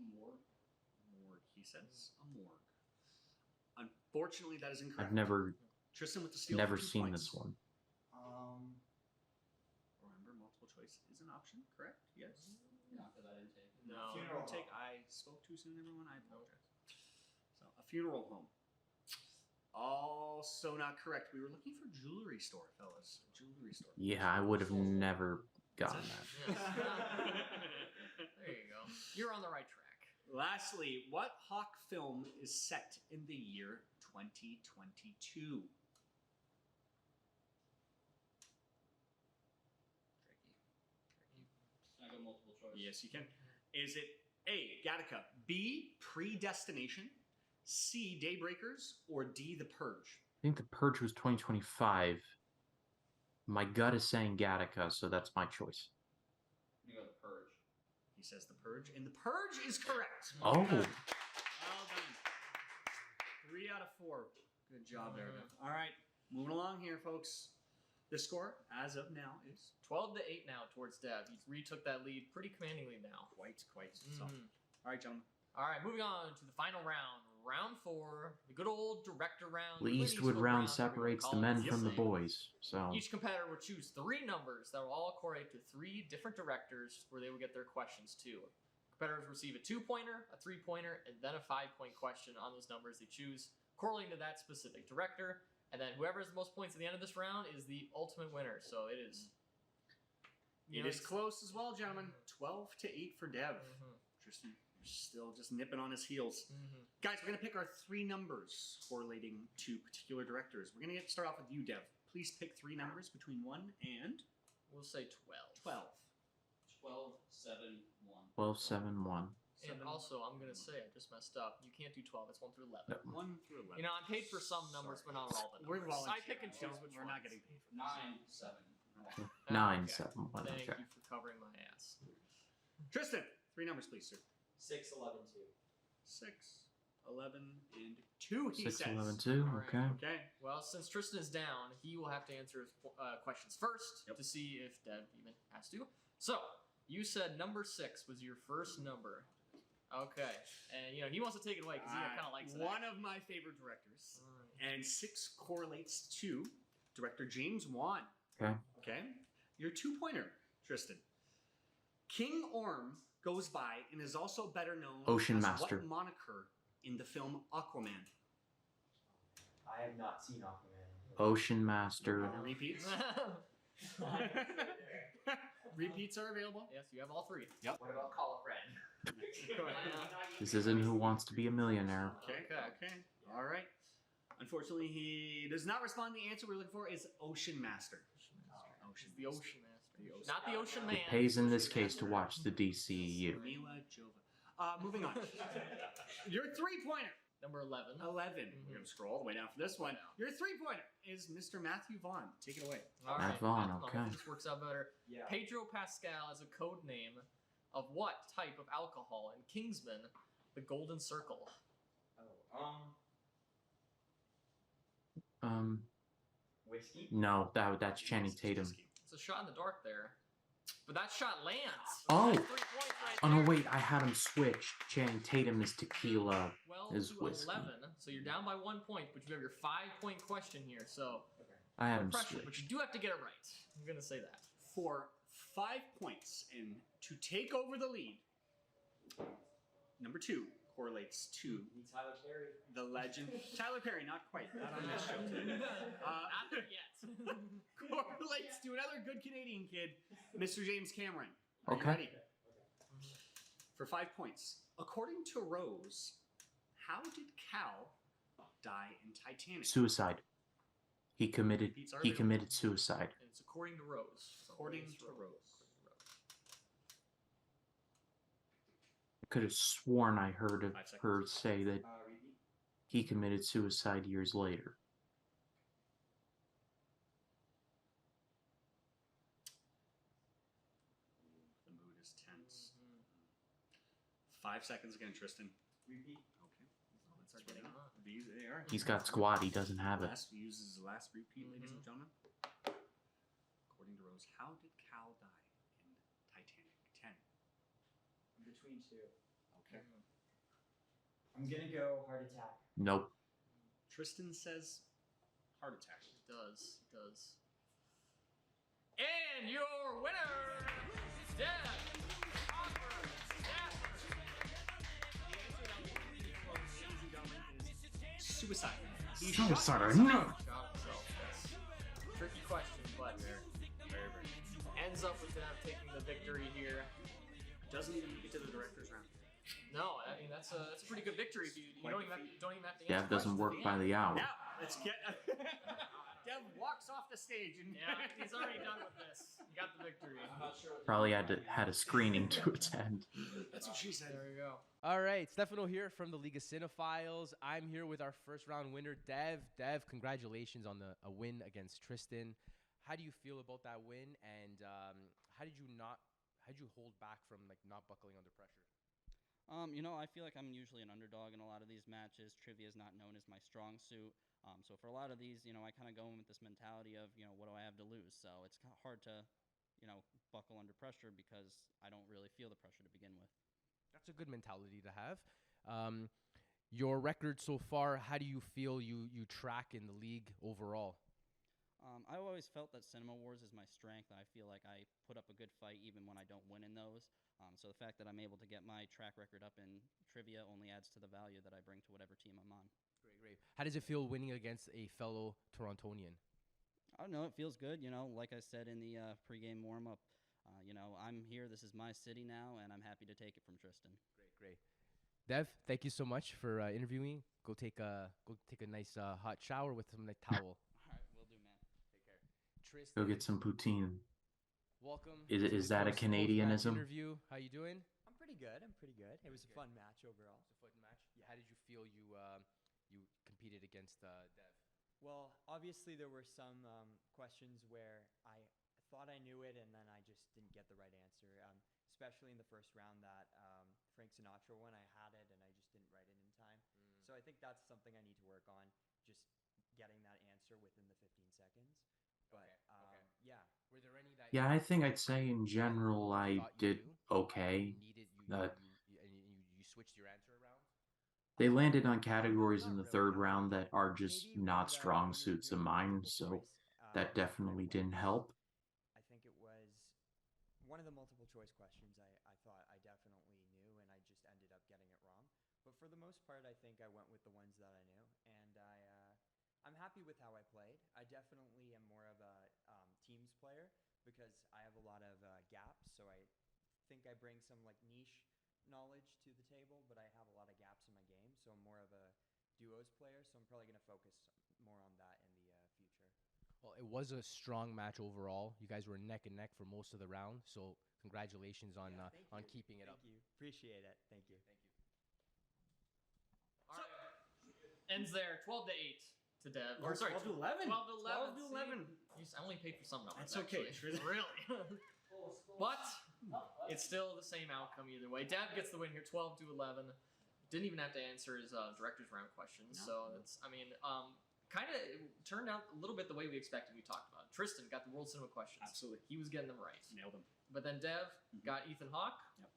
Morgue. Morgue, he says. A morgue. Unfortunately, that is incorrect. I've never Tristan with the steal. never for 2 seen points. this one. Remember, multiple choice is an option, correct? Yes. Yeah, because I didn't take it. No. Funeral take. I spoke too soon, everyone. I apologize. So, a funeral home. Also not correct. We were looking for jewelry store, fellas. A jewelry store. Yeah, I would have never gotten that. Yes. There you go. You're on the right track. Lastly, what Hawk film is set in the year 2022? I got multiple choice. Yes, you can. Is it A, Gattaca, B, Predestination, C, Daybreakers, or D, The Purge? I think The Purge was 2025. My gut is saying Gattaca, so that's my choice. You got The Purge. He says The Purge, and The Purge is correct. Oh, Well done. 3 out of 4. Good job there. All right, moving along here, folks. The score, as of now, is 12 to 8 now towards Dev. He retook that lead pretty commandingly now. quite so. Mhm. All right, gentlemen. All right, moving on to the final round. Round 4, the good old director round. the Clint Eastwood Eastwood round whatever you separates wanna the call it. men It's from the same. boys. So Each competitor will choose 3 numbers that will all correlate to 3 different directors where they will get their questions to. Competitors receive a 2-pointer, a 3-pointer, and then a 5-point question on those numbers they choose, correlating to that specific director. And then whoever has the most points at the end of this round is the ultimate winner. So it is. It is close as well, gentlemen. 12 to 8 for Dev. Mhm. Tristan, you're still just nipping on his heels. Mhm. Guys, we're going to pick our 3 numbers correlating to particular directors. We're going to start off with you, Dev. Please pick 3 numbers between 1 and We'll say 12. 12. 12, 7, 1. 12, 7, 1. And also, I'm going to say, I just messed up. You can't do 12. It's 1 through 11. 1 through 11. You know, I'm paid for some numbers, but not all the We're numbers. I volunteering. pick and choose which We're ones. not getting paid for 9, 7. 9, Okay. 7, 1. Thank Okay. you for covering my ass. Tristan, 3 numbers, please, sir. 6, 11, 2. 6, 11, and 2, he 6, says. 11, 2. All right. Okay. Okay. Well, since Tristan is down, he will have to answer his questions first Yep. to see if Dev even has to. So, you said number 6 was your first number. Okay. And, you know, he wants to take it away because he kind of likes it. One of my favorite directors. All right. And 6 correlates to director James Wan. Okay. Okay? Your 2-pointer, Tristan. King Orm goes by and is also better known Ocean as Master. what moniker in the film Aquaman? I have not seen Aquaman. Ocean Master. Repeats? Repeats are available. Yes, you have all 3. What about Call a Friend? This isn't Who Wants to Be a Millionaire. Okay. All right. Unfortunately, he does not respond. The answer we're looking for is Ocean Master. She's the Ocean Master. Not the Ocean Man. It pays in this case to watch the DCEU. Mila Jova. Moving on. Your 3-pointer. Number 11. 11. We're going to scroll all the way down for this one. Your 3-pointer is Mr. Matthew Vaughn. Take it away. All Matt right. Vaughn, Come on, okay. This works out better. Yeah. Pedro Pascal is a code name of what type of alcohol in Kingsman, the Golden Circle? Whiskey? No, that's Channing Tatum. It's a shot in the dark there. But that shot lands. Oh. That's 3 points right Oh no, there. wait, I had him switched. Channing Tatum is tequila. Well is to whiskey. 11. So you're down by 1 point, but you have your 5-point question here. So I had no him pressure, but switched. you do have to get it right. I'm gonna say that. For 5 points and to take over the lead, number 2 correlates to Tyler Perry. the legend. Tyler Perry, not quite. Not on this show. Not there yet. Correlates to another good Canadian kid, Mr. James Cameron. Are you Okay. ready? For 5 points. According to Rose, how did Cal die in Titanic? Suicide. He committed Pete's already- suicide. And it's according to Rose. So According Rose, to Rose. Rose. I could have sworn I heard of 5 seconds. her say that Repeat. he committed suicide years later. The mood is tense. 5 seconds again, Tristan. Repeat. Okay. Let's start getting hot. These, they are. He's got squad. He doesn't have it. Last, uses the last repeat, ladies and gentlemen. According to Rose, how did Cal die in Titanic? 10. I'm between two. Okay. I'm gonna go heart attack. Nope. Tristan says heart attack. It does. It does. And your winner, Deb Hopper Stafford. Suicide. He Suicide, shot no. himself. Shot himself. Yes. Tricky question, but Very. ends up with them taking the victory here. Doesn't even get to the director's round. No, I mean that's a pretty good victory. If you don't even have to Yeah, answer it doesn't questions work at the by end. the hour. Now, let's get. Dev walks off the stage and. Yeah, he's already done with this. He got the victory. I'm not sure what Probably had a screening to attend. That's what she said. There we go. All right, Stefano here from the League of Cinephiles. I'm here with our first round winner, Dev. Dev, congratulations on a win against Tristan. How do you feel about that win, and how did you hold back from not buckling under pressure? I feel like I'm usually an underdog in a lot of these matches. Trivia is not known as my strong suit. So for a lot of these, I kind of go in with this mentality of, what do I have to lose? So it's kind of hard to, buckle under pressure because I don't really feel the pressure to begin with. That's a good mentality to have. Your record so far, how do you feel you track in the league overall? I always felt that Cinema Wars is my strength, and I feel like I put up a good fight even when I don't win in those. So the fact that I'm able to get my track record up in trivia only adds to the value that I bring to whatever team I'm on. Great. How does it feel winning against a fellow Torontonian? I don't know. It feels good. Like I said in the pregame warm-up, I'm here. This is my city now, and I'm happy to take it from Tristan. Great. Dev, thank you so much for interviewing. Go take a nice hot shower with some towel. All right, will do, man. Take care. Tristan, Go get some poutine. welcome. Is to the that a post-match Canadianism? interview? How you doing? I'm pretty good. It was a fun match overall. It's a fun match. How did you feel you competed against Dev? Well, obviously there were some questions where I thought I knew it and then I just didn't get the right answer. Especially in the first round, that Frank Sinatra one, I had it and I just didn't write it in time. So I think that's something I need to work on, just getting that answer within the 15 seconds. But Okay. yeah, Were there any that? Yeah, I think I'd say in general I thought you did knew? okay. You switched your answer around. They landed on categories not in the really, third no. round that are just maybe not when strong we were suits of doing mine, multiple so choice, that definitely didn't help. I think it was one of the multiple choice questions I thought I definitely knew and I just ended up getting it wrong. But for the most part, I think I went with the ones that I knew, and I'm happy with how I played. I definitely am more of a teams player because I have a lot of gaps, so I think I bring some niche knowledge to the table, but I have a lot of gaps in my game, so I'm more of a duos player, so I'm probably going to focus more on that in the future. Well, it was a strong match overall. You guys were neck and neck for most of the round, so congratulations on Yeah, thank you. keeping it up. Thank you. Appreciate it. Thank you. All right. Ends there. 12-8 to Dev. Or 12 to 11. 12 to 11. 12 to 11. I only paid for some numbers. That's okay, actually. Tristan. Really. But it's still the same outcome either way. Dev gets the win here, 12 to 11. Didn't even have to answer his director's round questions. No. So it's, kind of turned out a little bit the way we expected. We talked about. Tristan got the World Cinema questions. Absolutely. He was getting them right. Nailed him. But then Dev got Ethan Hawke. Yep.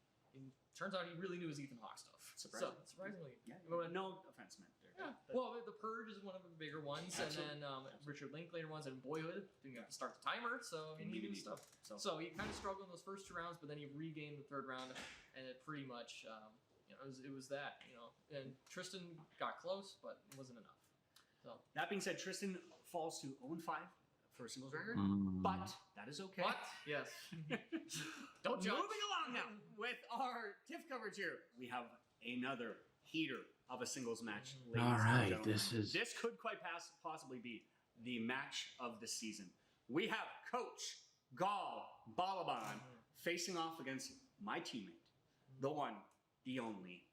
turns out he really knew his Ethan Hawke stuff. Surprising. So, surprisingly. Yeah, Well, no offense meant there. Yeah. But- Well, The Purge is one of the bigger ones, Absolutely. and then Richard Linklater ones, and Boyhood. Didn't have to start the timer, so I mean, he knew stuff. So he kind of struggled in those first 2 rounds, but then he regained the 3rd round, and it pretty much, it was that, And Tristan got close, but it wasn't enough. So. That being said, Tristan falls to 0-5 for a singles record, Mm. but that is okay. What? Yes. Don't judge. Moving along now with our TIFF coverage here, we have another heater of a singles match. ladies All and right, gentlemen. this could quite possibly be the match of the season. We have Coach Gal Balaban facing off against my teammate, the one, the only,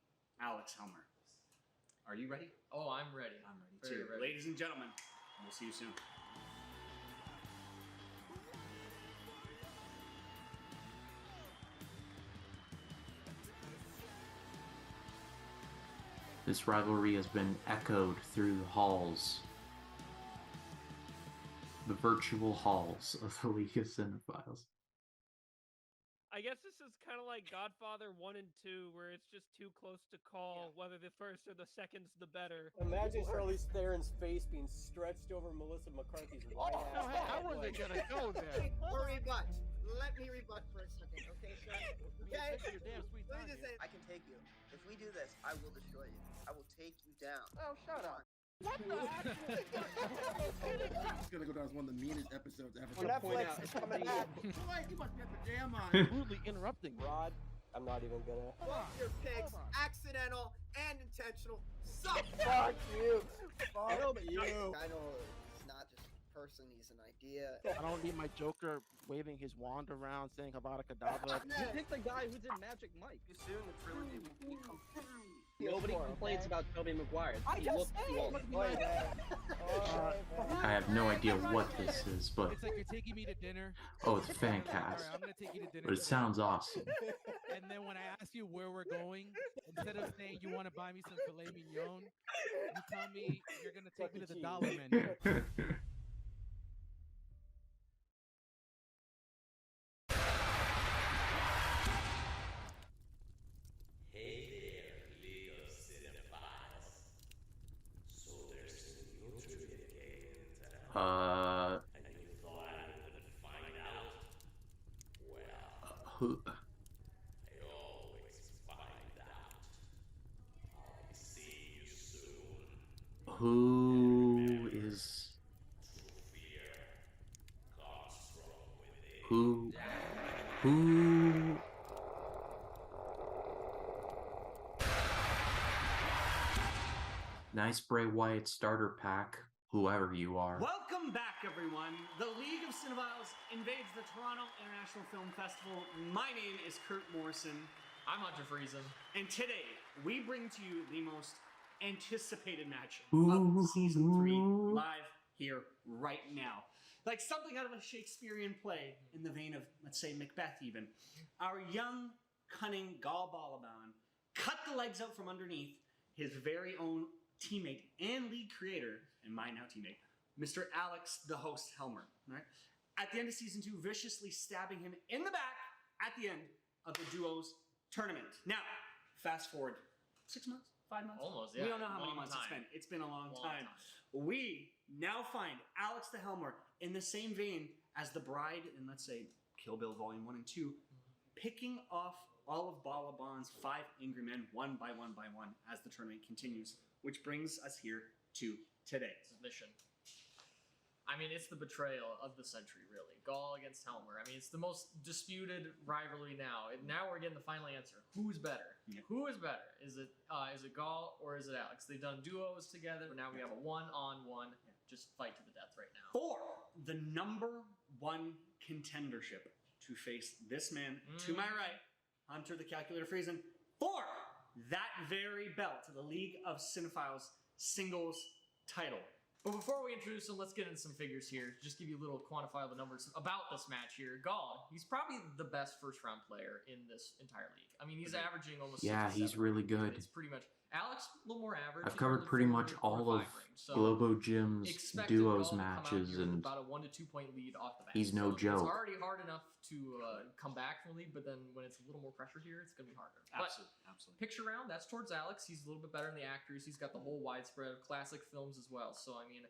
Alex Helmer. Are you ready? Oh, I'm ready. I'm ready Very too. ready. Ladies and gentlemen, we'll see you soon. This rivalry has been echoed through the halls, the virtual halls of the League of Cinephiles. I guess this is kind of like Godfather 1 and 2, where it's just too close to call whether the first or the second's the better. Imagine Charlize Theron's face being stretched over Melissa McCarthy's white ass. How was it gonna go there? Or rebut. Let me rebut for a second, okay, sir? Okay? Take your damn sweet Let time me just here. say, I can take you. If we do this, I will destroy you. I will take you down. Oh, shut up. What the heck? It's gonna go down as one of the meanest episodes ever. Netflix is coming back. Boy, you must get the jam on. Rudely interrupting me. Rod, I'm not even gonna. Both your picks, accidental and intentional, suck. Fuck you. Fuck you. I know it's not just a person, he's an idea. I don't need my Joker waving his wand around saying Avada Kedavra. You picked the guy who did Magic Mike. Soon the trilogy will be complete. Nobody complains about Tobey Maguire. I just said I have no idea what this is, but It's like you're taking me to dinner. oh, it's fan Alright, cast. I'm gonna take you to dinner. But it sounds awesome. And then when I ask you where we're going, instead of saying you want to buy me some filet mignon, you tell me you're gonna take me to the dollar menu. Who? Who is? Who? Who? Nice Bray Wyatt starter pack, whoever you are. Welcome back, everyone. The League of Cinephiles invades the Toronto International Film Festival. My name is Kurt Morrison, I'm Hunter Friesen. and today we bring to you the most anticipated match Ooh. of Season 3 live here right now. Like something out of a Shakespearean play in the vein of, let's say, Macbeth even. Our young, cunning Gal Balaban cut the legs out from underneath his very own teammate and lead creator, and my now teammate, Mr. Alex, the host, Helmer. Right? At the end of Season 2, viciously stabbing him in the back at the end of the duos tournament. Now, fast forward 6 months, 5 months? Almost, yeah. We don't know how many Long months it's time. been. It's been a long Long time. We now find Alex the Helmer in the same vein as the bride in, let's say, Kill Bill Volume 1 and 2, picking off all of Balaban's 5 angry men one by one by one as the tournament continues, which brings us here to today. Mission. I mean, it's the betrayal of the century, really. Gaul against Helmer. I mean, it's the most disputed rivalry now. And now we're getting the final answer. Who's better? Yeah. Who is better? Is it Gaul or is it Alex? They've done duos together. But now we have a one-on-one just fight to the death right now. For the number 1 contendership to face this man to my right, Hunter the Calculator Friesen, for that very belt, the League of Cinephiles singles title. But before we introduce him, let's get into some figures here. Just give you a little quantifiable numbers about this match here. Gall, he's probably the best first-round player in this entire league. I mean, he's averaging almost 67. he's really good. It's pretty much Alex, a little more average. I've covered pretty much all of Globo Gym's duos matches, and about a 1 to 2 point lead off the bat. he's no joke. It's already hard enough to come back from the lead, but then when it's a little more pressure here, it's going to be harder. Absolutely. Picture round, that's towards Alex. He's a little bit better in the actors. He's got the whole widespread of classic films as well. So, I mean,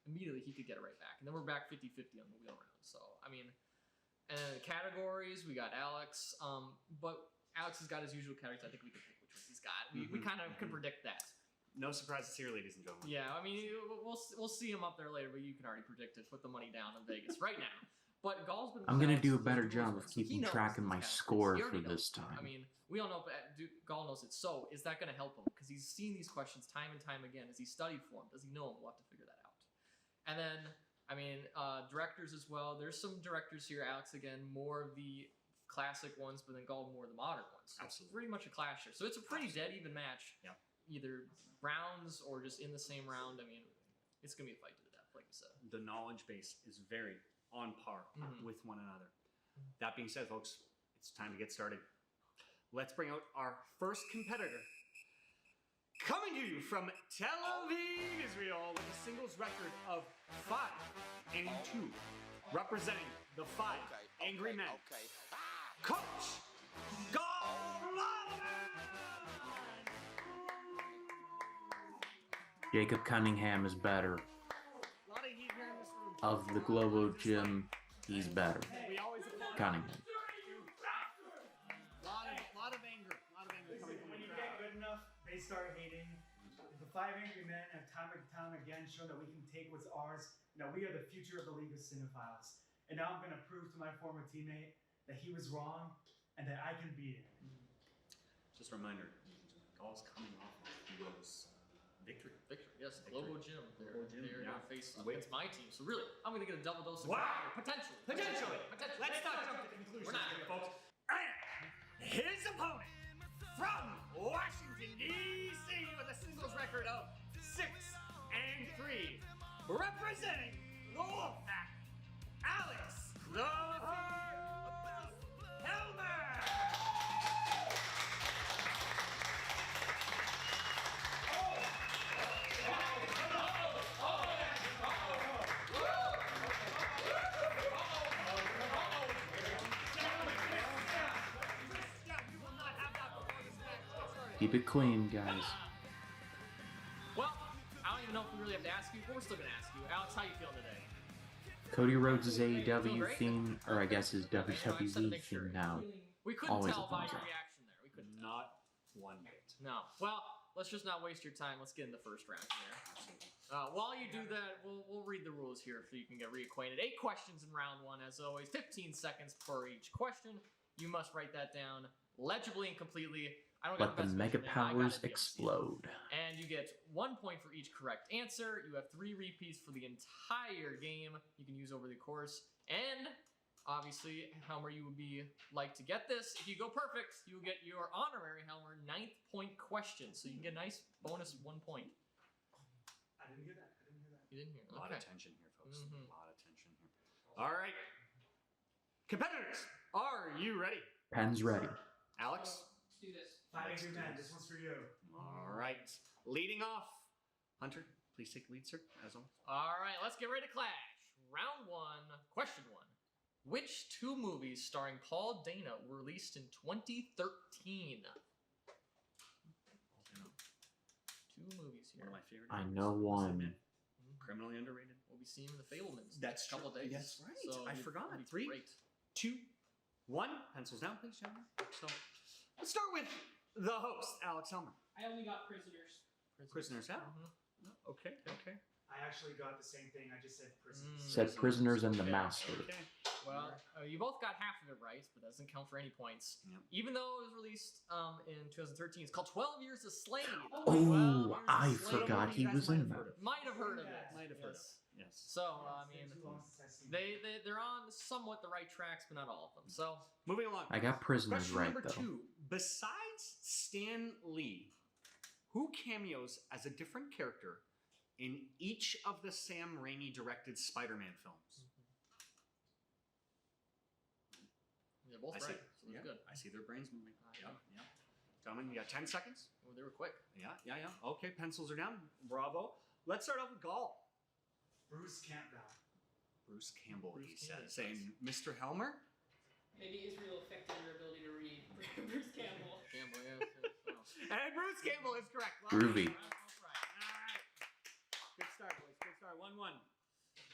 immediately he could get it right back. And then we're back 50-50 on the wheel round. So, I mean, categories, we got Alex. But Alex has got his usual categories. I think we can pick which ones he's got. We kind of can predict that. No surprises here, ladies and gentlemen. Yeah, I mean, we'll see him up there later, but you can already predict it. Put the money down in Vegas right now. But Gall's been. I'm gonna do a better job of keeping track of my score for this time. I mean, we all know, but Gall knows it. So is that going to help him? Because he's seen these questions time and time again. Has he studied for them? Does he know them? We'll have to figure that out. And then, I mean, directors as well. There's some directors here. Alex again, more of the classic ones, but then Gall more of the modern ones. So Absolutely. It's pretty much a clash here. So it's a pretty dead even match. Yeah. Either rounds or just in the same round. I mean, it's going to be a fight to the death, like you said. The knowledge base is very on par with one another. That being said, folks, it's time to get started. Let's bring out our first competitor. Coming to you from Tel Aviv, Israel, with a singles record of 5-2, representing the 5 Angry Men. Coach Jacob Cunningham is better. Of the Globo Gym, he's better. Cunningham. Lot of anger coming from When you get good enough, they start hating. The 5 Angry Men have time and time again shown that we can take what's ours. We are the future of the League of Cinephiles. And now I'm going to prove to my former teammate that he was wrong and that I can beat him. Just a reminder, Gall's coming off of Globo's victory. Yes, Globo Gym. They're going to face up Wait. against my team. So really, I'm going to get a double dose of Wow. Potentially. Let's not jump to conclusions here, folks. And his opponent from Washington, D.C. with a singles record of 6-3, representing the Wolfpack, Alex the Helmer. Keep it clean, guys. Well, I don't even know if we really have to ask you, but we're still going to ask you. Alex, how you feeling today? Cody Rhodes' AEW theme, or I guess his WWE theme now, We couldn't always tell a by thumbs your up. reaction there. We couldn't. Not one bit. No. Well, let's just not waste your time. Let's get in the first round here. While you do that, we'll read the rules here so you can get reacquainted. 8 questions in round 1, as always. 15 seconds per each question. You must write that down legibly and completely. I don't Let got the best mega measurement. I got powers it, you'll see it. explode. And you get 1 point for each correct answer. You have 3 repeats for the entire game you can use over the course. And obviously, Helmer, you would be like to get this. If you go perfect, you will get your honorary Helmer 9th point question. So you can get a nice bonus 1 point. I didn't hear that. You didn't hear. A lot Okay. of tension here, folks. A lot of tension here. All right. Competitors, are you ready? Pen's ready. Alex? Let's do this. 5 Angry Men, this one's for you. All right. Leading off, Hunter, please take the lead, sir, as always. All right, let's get ready to clash. Round 1, question 1. Which 2 movies starring Paul Dano were released in 2013? 2 movies here. One of my favorite. I know one. Criminally underrated. We'll be seeing The Fablemans That's next couple true. days. That's right. So I it'll forgot. be 3, great. 2, 1. Pencils down, please, gentlemen. So let's start with the host, Alex Helmer. I only got prisoners. Prisoners out. Mm-hmm. Okay. I actually got the same thing. I just said prisoners. Said Prisoners and the Master. Okay. Well, you both got half of it right, but that doesn't count for any points. Yep. Even though it was released in 2013, it's called 12 Years a Slave. Oh, I forgot he was in that. Might have heard of it. Might have heard of Yes. it. Yes. So, I mean, they're on somewhat the right tracks, but not all of them. So, moving along. I got Prisoners Question right, number though. 2. Besides Stan Lee, who cameos as a different character in each of the Sam Raimi directed Spider-Man films? They're both I see. right. So that's good. I see their brains moving. Yep. Gentlemen, you got 10 seconds? Well, they were quick. Yeah. Okay, pencils are down. Bravo. Let's start off with Gall. Bruce Campbell. Bruce Campbell, he Campbell. says. Saying Mr. Helmer? Maybe Israel affected your ability to read. Bruce Campbell. Campbell, yeah. And Bruce Campbell is correct. Well, Groovy. All right. Good start, boys. Good start. 1-1.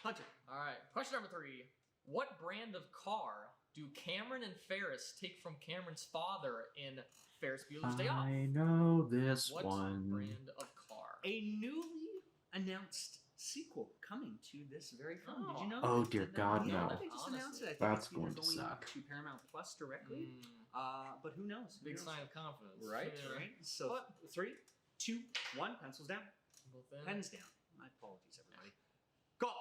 Hunter. All right. Question number 3. What brand of car do Cameron and Ferris take from Cameron's father in Ferris Bueller's Day Off? I know this What one. brand of car? A newly announced sequel coming to this very film. Did you know Oh, that? dear Did God, you know no. that? They just announced it. I think That's it's either going to suck. to Paramount Plus directly. Mm, But who knows? big Who knows? sign of confidence. Right, Yeah. right. So 3, 2, 1. Pencils down. Both in. Pens down. My apologies, everybody. Go.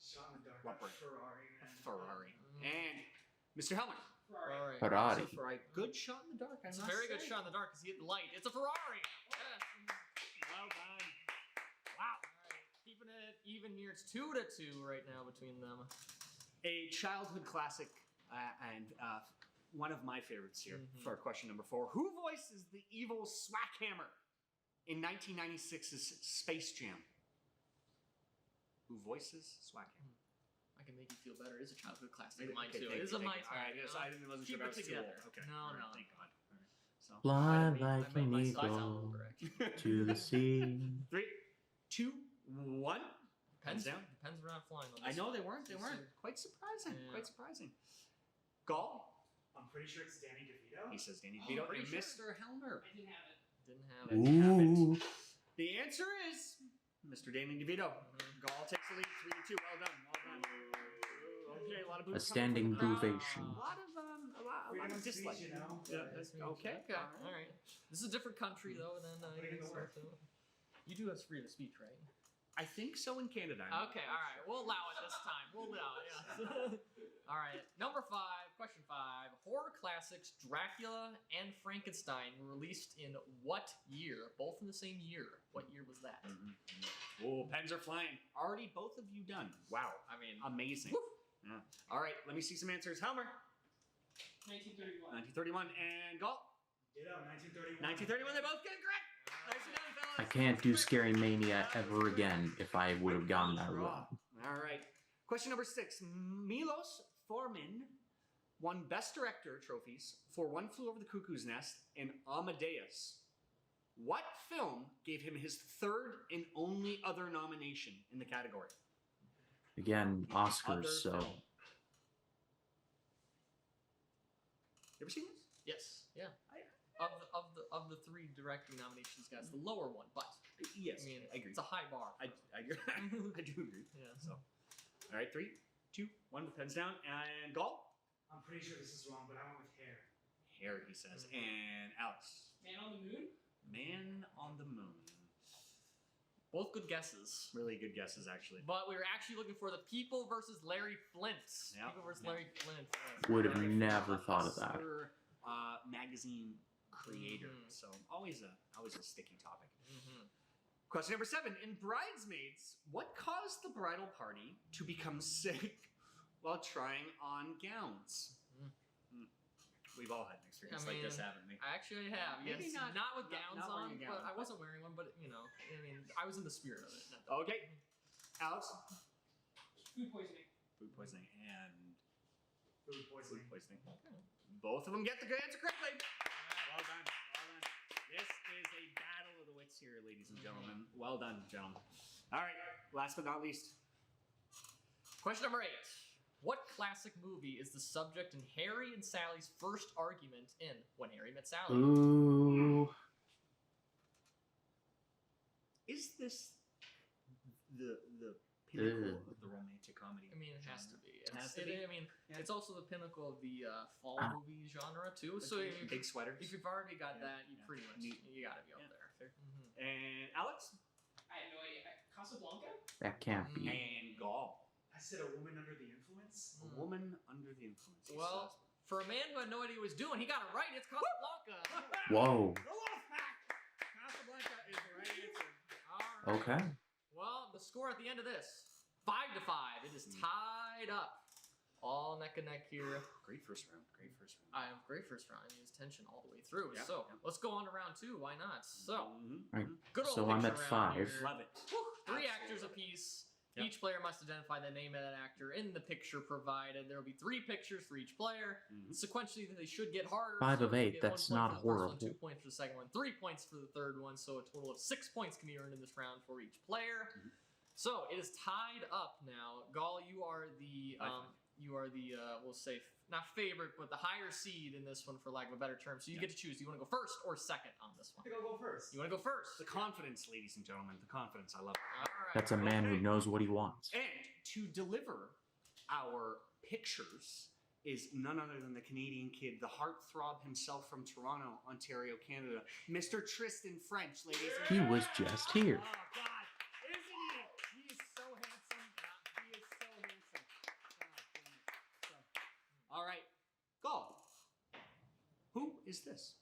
Shot in the dark. What brand? Ferrari, man. Ferrari. And Mr. Helmer. Ferrari. Ferrari. So Ferrari. Good shot in the dark. It's a very good shot in the dark because he hit the light. It's a Ferrari. Yes. Well done. Wow. All right. Keeping it even here. It's 2-2 right now between them. A childhood classic and one of my favorites here for question number 4. Who voices the evil Swackhammer in 1996's Space Jam? Who voices Swackhammer? I can make you feel better. It is a childhood classic Okay, of mine okay, too. thank It is you, of my thank you. time. All right, yes, I wasn't Keep sure it if I was too together. old. Okay. No, All right, no. thank God. All right. So, Fly I made like an myself sound eagle older, actually. to the sea. 3, 2, 1. Pens down. Pens were not flying on I this know one. they weren't. They This weren't. is- Quite surprising. Yeah. Quite surprising. Gall. I'm pretty sure it's Danny DeVito. He says Danny Oh, DeVito pretty and sure. Mr. Helmer. I didn't have it. Didn't have it. Didn't have it. Ooh. The answer is Mr. Danny DeVito. Gall takes the lead, 3-2. Well done. Well done. Okay, a lot of boos A coming standing from the crowd. ovation. A lot of Freedom of dislike. speech, you know. Yeah, that's- okay. Okay. All right. This is a different country though than Putting in the work. You do have freedom of speech, right? I think so in Canada. Okay, all right. We'll allow it this time. We'll allow it. Yeah. All right. Number 5, question 5. Horror classics Dracula and Frankenstein were released in what year? Both in the same year. What year was that? Oh, pens are flying. Already both of you done. Wow. I mean, Amazing. woo. Yeah. All right, let me see some answers. Helmer. 1931. 1931. And Galt. Ditto, 1931. 1931. They both get it correct. Nicely done, fellas. I can't do Scary Mania ever again if I would have gotten that wrong. All right. Question number 6. Milos Forman won Best Director trophies for One Flew Over the Cuckoo's Nest and Amadeus. What film gave him his 3rd and only other nomination in the category? Again, Oscars, Other so. film. You ever seen this? Yes. Yeah. Of the 3 directing nominations, guys, the lower one, but Yes. I mean, I agree. it's a high bar. I agree. I do agree. Yeah. So, all right, 3, 2, 1. The pen's down. And Galt. I'm pretty sure this is wrong, but I went with hair. Hair, he says. And Alex. Man on the Moon? Man on the Moon. Both good guesses. Really good guesses, actually. But we were actually looking for the People versus Larry Flint. Yeah, People versus yeah. Larry Flint. Would have Larry never Flint, thought of that. obscure, magazine creator. Mhm. So always a sticky topic. Mm-hmm. Question number 7. In Bridesmaids, what caused the bridal party to become sick while trying on gowns? We've all had an experience like this, haven't we? I actually have. Maybe Yes, not- with not- gowns not on, wearing a but gown, I but- wasn't wearing one. But you know, I mean, I was in the spirit of it. Not the- Okay. Alex? Food poisoning. Food poisoning and Food poisoning. food poisoning. Both of them get the good answer correctly. Well done. Well done. This is a battle of the wits here, ladies and gentlemen. Well done, gentlemen. All right. Last but not least. Question number 8. What classic movie is the subject in Harry and Sally's first argument in When Harry Met Sally? Ooh. Is this the pinnacle of the romantic comedy? I mean, it has to be. It has to be. I mean, Yeah. it's also the pinnacle of the fall movie genre too. So if, Big sweaters. if you've already got Yeah, that, you yeah. pretty much Neat. you got to be up Yeah, there. fair. Mhm. And Alex? I have no idea. Casablanca? That can't be. And Gall. I said a woman under the influence. A woman under the influence. he Well, for a man who had no idea what he was doing, he got it right. It's Casablanca. Whoa. The Wolfpack! Casablanca is the right answer. All right. Okay. the score at the end of this. 5-5. It is tied up. All neck and neck here. Great first round. Great first round. I have great first round. I mean, it's tension all the way through. Yeah, So yeah. let's go on to round 2. Why not? So Right. good old So I'm picture at round 5. here. Love it. Whew, 3 Absolutely actors love it. apiece. Yep. Each player must identify the name of that actor in the picture provided. There will be 3 pictures for each player. Sequentially, they should get harder. 5 so of you 8, get that's 1 point not for the first one, horrible. 2 points for the second one, 3 points for the third one. So a total of 6 points can be earned in this round for each player. So it is tied up now. Gall, you are the we'll say not favorite, but the higher seed in this one, for lack of a better term. So you get to choose. Do you want to go first or second on this one? I think I'll go first. You want to go first? The confidence, ladies and gentlemen. The confidence. I love it. All right. That's a man who knows what he wants. And to deliver our pictures is none other than the Canadian kid, the heartthrob himself from Toronto, Ontario, Canada, Mr. Tristan French, ladies and He gentlemen. was just here. Oh, God. Isn't he? He is so handsome. He is so handsome. God damn it. So, all right. Go. Who is this?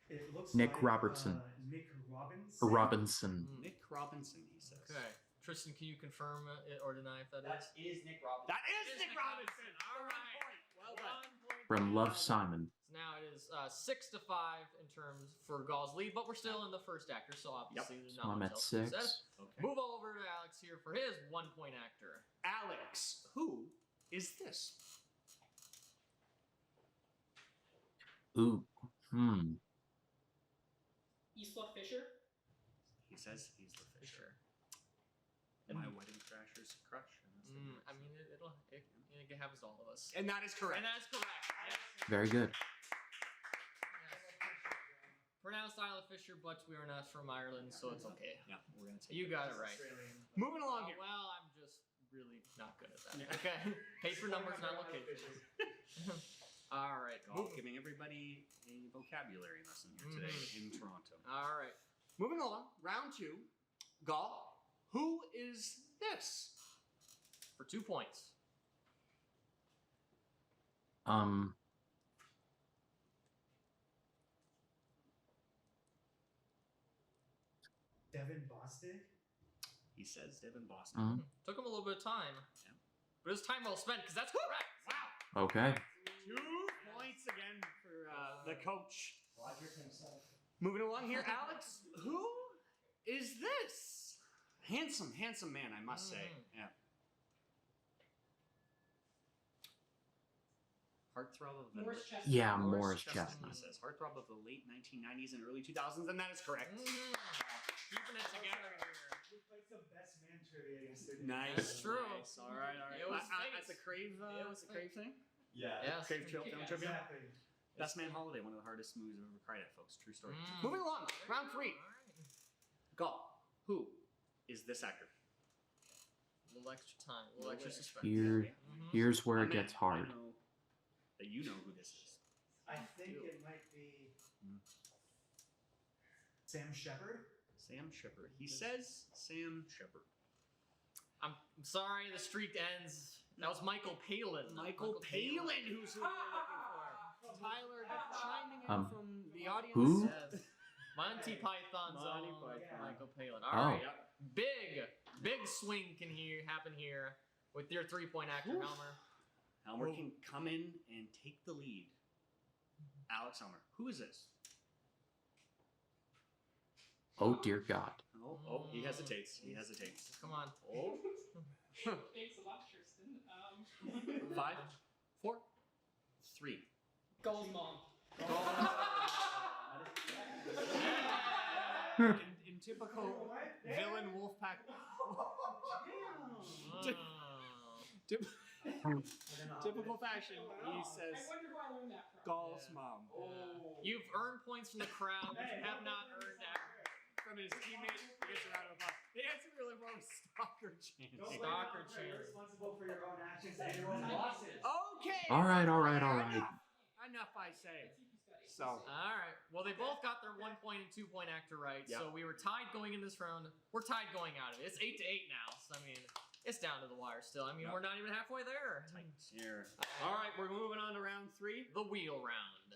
It looks Nick like, Robertson. Nick Robinson. Robinson. Nick Robinson, he says. Okay. Tristan, can you confirm it or deny if that is? That is Nick Robinson. That is Nick Robinson. All For 1 right. point. Well done. 1 point. From Love Simon. So now it is 6-5 in terms for Gall's lead, but we're still in the first actor, so obviously there's So not I'm much at else to be 6. said. Okay. Move over to Alex here for his 1 point actor. Alex, who is this? Ooh. Isla Fisher. He says he's the Fisher. And- My wedding crasher's crush. I mean, it happens to all of us. And that is correct. And that is correct. Yes. Very good. Pronounced Isla Fisher, but we are not from Ireland, so it's okay. Yeah, we're gonna take You got it right. Australian. Moving along here. Well, I'm just really not good at that. Okay. Pay for numbers, not location. All right. Giving everybody a vocabulary lesson here today in Toronto. All right. Moving along, round 2. Gall, who is this? For 2 points. Devin Bostic. He says Devin Boston. Took him a little bit of time. Yeah. But it was time well spent, because that's correct. Wow. Okay. 2 points again for the coach. Roderick himself. Moving along here, Alex, who is this? Handsome, handsome man, I must say. Yeah. Heartthrob of the Morris Chestnut. Yeah, Morris Chestnut. He says heartthrob of the late 1990s and early 2000s, and that is correct. Keeping it together here. We played some best man trivia yesterday. Nice. That's true. Nice. All right, all right. It was At the fate. Crave, It was the Crave thing? Yeah. Yes. Crave Film Trivia? Exactly. Best Man Holiday, one of the hardest movies I've ever cried at, folks. True story. Mm. Moving along, round 3. All right. Go. Who is this actor? A little extra time. A little extra suspense. Here, Mhm. here's where My it man, gets hard. I know that you know who this is. I think it might be Sam Shepard. Sam Shepard. He says Sam Shepard. I'm sorry, the streak ends. That was Michael Palin. Michael Palin, who's who we're looking for. Tyler chiming in from the audience. Who? Yes. Monty Python's Monty own Python. Michael Palin. Oh. All right. Big swing can happen here with your 3-point actor, Oof. Helmer. Elmer can come in and take the lead. Alex Elmer. Who is this? Oh dear God. Oh, he hesitates. He hesitates. Come on. Oh. Thanks a lot, Tristan. 5, 4, 3. Gall's mom. In typical villain Wolfpack. Typical fashion, he says I wonder who I learned that from. Gall's mom. You've earned points from the crowd, but you have not earned that. From his teammate, he gets a round of applause. The answer really was Stalker Chance. Don't blame Stalker Alfred. You're chance. responsible for your own actions and your own losses. Okay. All right, all right, all right. Enough, I say. So, All right. Well, they both got their 1 point and 2 point actor right. Yep. So we were tied going in this round. We're tied going out of it. It's 8-8 now. So I mean, it's down to the wire still. I mean, Yep. we're not even halfway there. here. All right, we're moving on to round 3. The wheel round.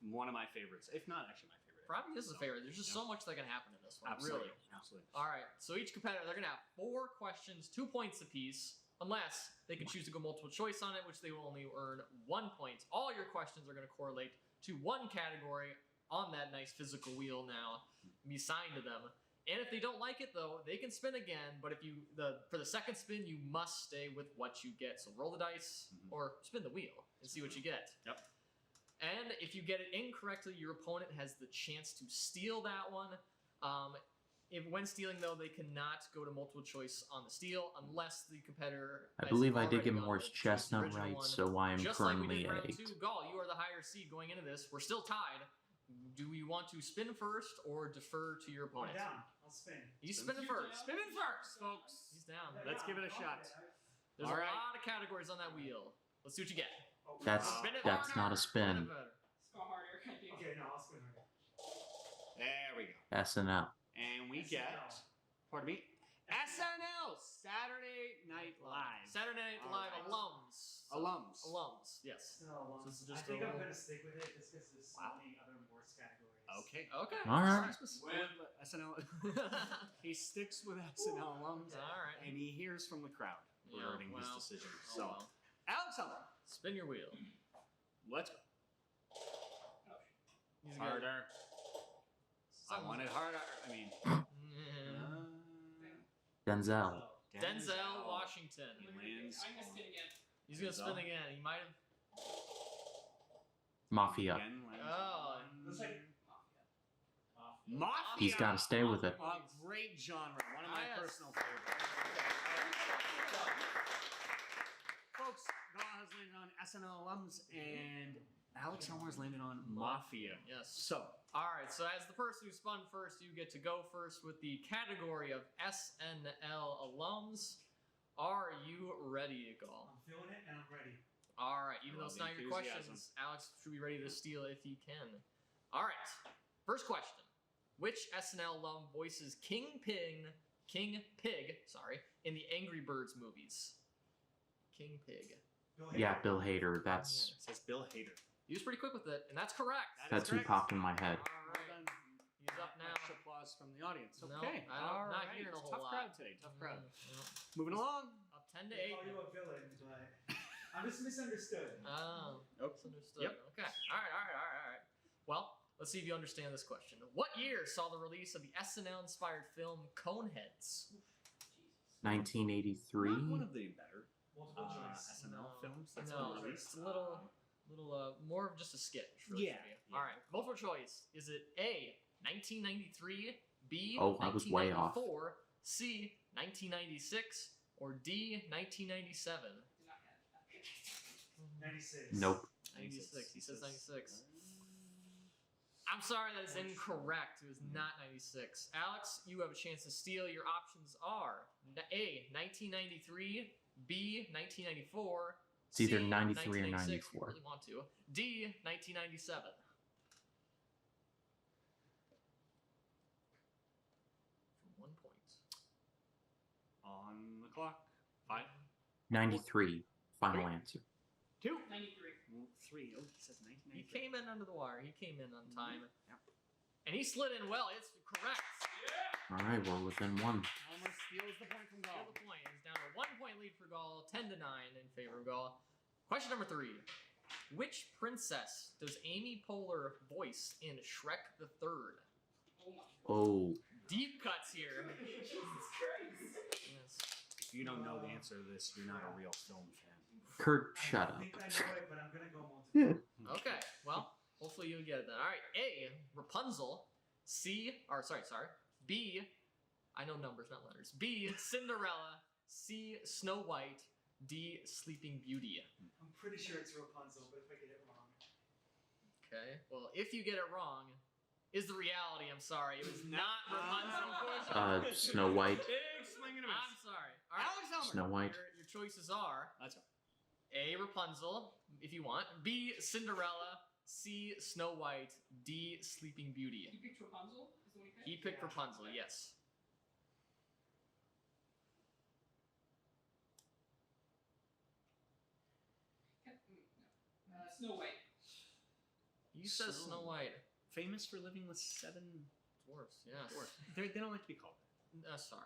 One of my favorites, if not actually my favorite probably is a favorite. There's just so much that can happen in this one. Absolutely. Really. Absolutely. All right. So each competitor, they're gonna have 4 questions, 2 points apiece, unless they can choose to go multiple choice on it, which they will only earn 1 point. All your questions are gonna correlate to one category on that nice physical wheel now, and be assigned to them. And if they don't like it though, they can spin again. But if for the second spin, you must stay with what you get. So roll the dice or spin the wheel and see what you get. Yep. And if you get it incorrectly, your opponent has the chance to steal that one. When stealing though, they cannot go to multiple choice on the steal unless the competitor. I has believe I did already get gone Morse multiple choice, the Chestnut original right, one. so I am Just like we currently did at round 8. 2, Gall, you are the higher seed going into this. We're still tied. Do we want to spin first or defer to your I'm opponent? down. I'll spin. He's spinning first. Spinning first, folks. He's down. Let's give it a shot. There's All a right. lot of categories on that wheel. Let's see what you get. That's Spin it that's harder. not a spin. Spin it better. Go harder. I think. Okay, no, I'll spin harder. There we go. SNL. And we get, pardon me, SNL, Saturday Night Live. Saturday Night All Live right. alums. Alums. Alums, yes. No, So this is I just think a I'm little- gonna stick with it just because there's so Wow. many other Morse categories. Okay. Okay. All right. With SNL, he sticks with SNL alums, All right. and he hears from the crowd Yeah, regarding his well, decision. oh So, well. Alex Hummer, Spin your wheel. let's go. He's good. Harder. I Someone's- want it harder. I mean, Denzel. Denzel Washington. He lands. I'm gonna spin again. He's gonna spin Denzel. again. He might have. Mafia. Again, lands Oh. on- Looks like Mafia. He's got to stay with it. A great genre. One of my Yes. personal favorites. Folks, Gall has landed on SNL alums, and Alex Hummer has landed on Mafia. Yes. So, All right. So as the person who spun first, you get to go first with the category of SNL alums. Are you ready, Gall? I'm feeling it and I'm ready. All right. Even though love it's the not your enthusiasm. questions, Alex should be ready to steal if he can. All right. First question: which SNL alum voices King Pig, in the Angry Birds movies? King Pig. Bill Yeah, Hader. Bill Hader. That's it says Bill Hader. He was pretty quick with it, and that's correct. That is that's who correct. popped in my head. All Well right. done. He's up now. Much applause from the audience. No, Okay. I don't- All not right. hearing a whole Tough lot. crowd today. Tough crowd. Mm, Moving along. Up 10 to They 8. call you a villain, but I'm just misunderstood. Oh, Nope. that's understood. Yep. Okay. All right. Well, let's see if you understand this question. What year saw the release of the SNL-inspired film Coneheads? 1983. Not one of the better Multiple choice. SNL films that's No, been released. it's a little, more of just a sketch. Really, Yeah, for you. yeah. All right. Multiple choice. Is it A, 1993, B, Oh, I was way off. 1994, C, 1996, or D, 1997? 96. Nope. 96. He says 96. I'm sorry, that is incorrect. It was not 96. Alex, you have a chance to steal. Your options are A, 1993, B, 1994. It's either C, 93 or 1996, if you 94. really want to. D, 1997. For 1 point. On the clock. 5, 93. Final Three. answer. 2, 93. 3. Oh, he says He 1993. came in under the wire. He came in on time. Yep. And he slid in well. It's correct. All right, we're within 1. Homer steals the point from Steal Gall. the point. He's down to 1 point lead for Gall, 10 to 9 in favor of Gall. Question number 3. Which princess does Amy Poehler voice in Shrek the Third? Oh, Deep cuts here. Jesus Christ. Yes. If you don't know the answer to this, you're not a real film fan. Kurt, shut I up. think I know it, but I'm gonna go multiple. Okay. Well, hopefully you'll get it then. All right. A, Rapunzel. B, I know numbers, not letters. B, Cinderella. C, Snow White. D, Sleeping Beauty. I'm pretty sure it's Rapunzel, but if I get it wrong. Okay. Well, if you get it wrong, is the reality. I'm sorry. It was not Rapunzel, unfortunately. Snow White. Big swing and a I'm miss. sorry. All right. Alex Hummer. Snow White. Your choices are That's right. A, Rapunzel, if you want. B, Cinderella. C, Snow White. D, Sleeping Beauty. You picked Rapunzel? Is the one you picked? He picked Yeah. Rapunzel, yes. No. Snow White. He says Snow White. famous for living with 7 Dwarfs, yes. dwarfs. They don't like to be called that. I'm sorry.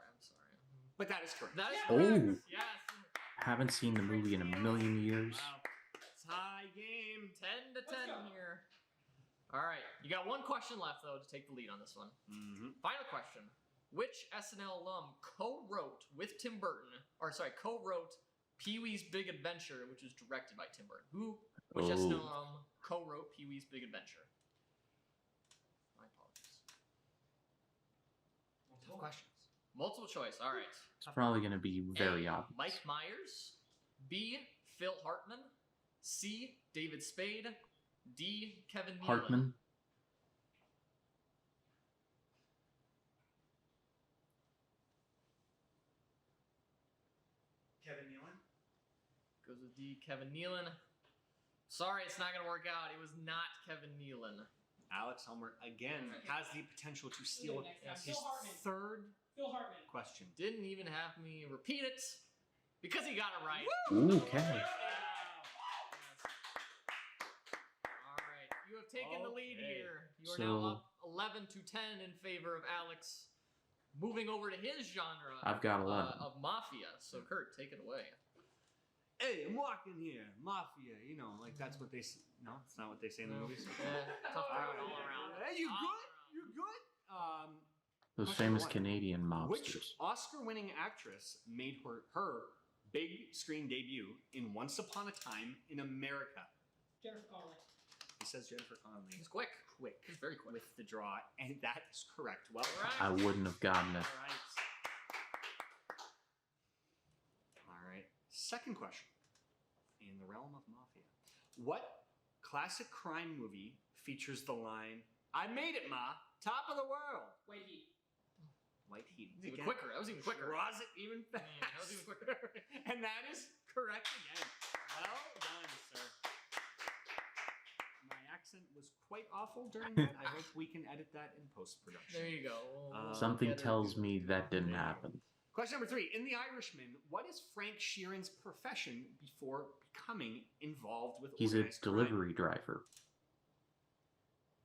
But that is correct. That is Oh. correct. Yes. Haven't seen the movie in a million years. Wow. Tie game. 10 to 10 Let's go. here. All right. You got one question left, though, to take the lead on this one. Mm-hmm. Final question. Which SNL alum co-wrote with Tim Burton, co-wrote Pee-wee's Big Adventure, which was directed by Tim Burton? Which Oh. SNL alum co-wrote Pee-wee's Big Adventure? My apologies. Tough questions. Multiple choice. All right. It's probably going to be very A, obvious. Mike Myers. B, Phil Hartman. C, David Spade. D, Kevin Nealon. Hartman. Kevin Nealon. Goes with D, Kevin Nealon. Sorry, it's not going to work out. It was not Kevin Nealon. Alex Helmer again has the potential to steal Next his time. Phil Hartman. third Phil Hartman. question. Didn't even have me repeat it because he got it right. Okay. All right, you have taken the lead Okay. here. You are So- now up 11 to 10 in favor of Alex. Moving over to his genre I've got 11. of Mafia. So, Kurt, take it away. Hey, I'm walking here, mafia. You know, like that's what they. No, it's not what they say in the movies. Tough crowd all around. Hey, you All good? You good? Those Question famous one. Canadian Which mobsters. Oscar-winning actress made her big screen debut in Once Upon a Time in America? Jennifer Connelly. He says Jennifer Connelly. He's quick. Quick. He's very quick. With the draw, and that is correct. Well, Right. I wouldn't have gotten it. All right. All right. Second question. In the realm of mafia, what classic crime movie features the line, "I made it, ma, top of the world"? White Heat. White Heat. That was even quicker. That was even quicker. Draws it even Yeah, faster. that was even quicker. And that is correct again. Well done, sir. My accent was quite awful during that. I hope we can edit that in post-production. There you go. We'll Something get it. tells me that didn't happen. Question number 3. In The Irishman, what is Frank Sheeran's profession before becoming involved with He's a organized crime? delivery driver.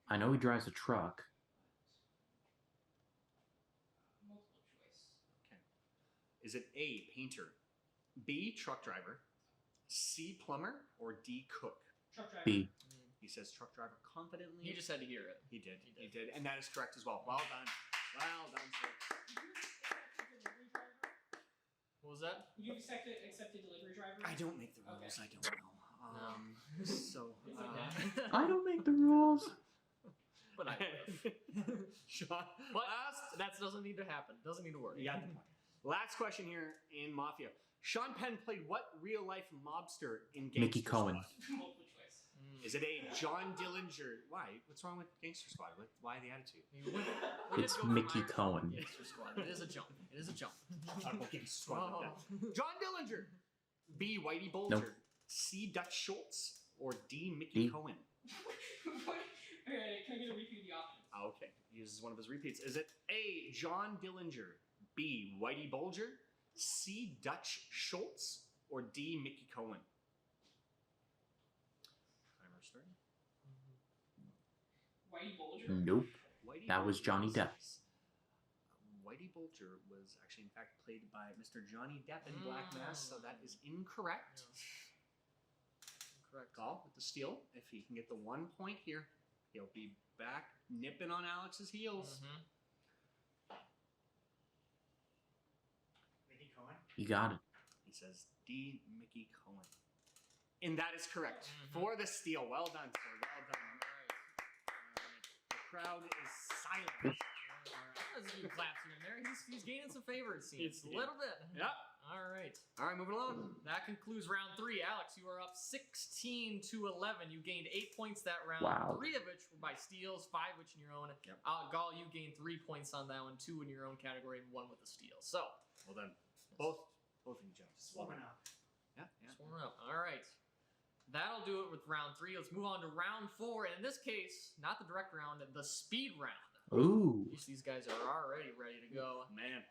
I know he drives a truck. Multiple choice. Okay. Is it A, painter, B, truck driver, C, plumber, or D, cook? Truck driver. B. He says truck driver confidently. You just had to hear it. He did. He did. And that is correct as well. Well done. Well done, sir. Delivery driver? What was that? Would you accept a delivery driver? I don't make the rules. Okay. I don't know. So, It's okay. I don't make the rules. But I would. Sean, But last. that doesn't need to happen. Doesn't need to worry. You got the point. Last question here in Mafia. Sean Penn played what real-life mobster in Gangster Mickey Cohen. Squad? Multiple choice. Is it A, John Dillinger? Why? What's wrong with Gangster Squad? Why the attitude? We It's did go for Mickey Irish Cohen. Gangster Squad. It is a jump. It is a jump. Talk about Gangster Squad like Oh. that. John Dillinger. B, Whitey Bulger. Nope. C, Dutch Schultz. Or D, Mickey D. Cohen. What? Alright, can I get a repeat of the options? Okay, he uses one of his repeats. Is it A, John Dillinger, B, Whitey Bulger, C, Dutch Schultz, or D, Mickey Cohen? Timer starting. Whitey Bulger? Nope. Whitey That was Bulger Johnny Depp. Whitey Bulger was actually, in fact, played by Mr. Johnny Depp in Black Mass, so that is incorrect. Correct. Gall with the steal. If he can get the 1 point here, he'll be back nipping on Alex's heels. Mickey Cohen. You got it. He says D, Mickey Cohen. And that is correct. For the steal. Well done, sir. Well done. All right. The crowd is silent. There's a few claps in there. He's gaining some favor, it seems. It's- A little bit. Yep. All right. All right, moving along. That concludes round 3. Alex, you are up 16 to 11. You gained 8 points that round. Wow. 3 of which were by steals, 5 which in your own. Yep. Gall, you gained 3 points on that one, 2 in your own category, and 1 with a steal. So, Well done. Both of you gentlemen. Swarming up. Yeah, yeah. just warm up. All right. That'll do it with round 3. Let's move on to round 4. And in this case, not the direct round, the speed round. Ooh. These guys are already ready to go. Man.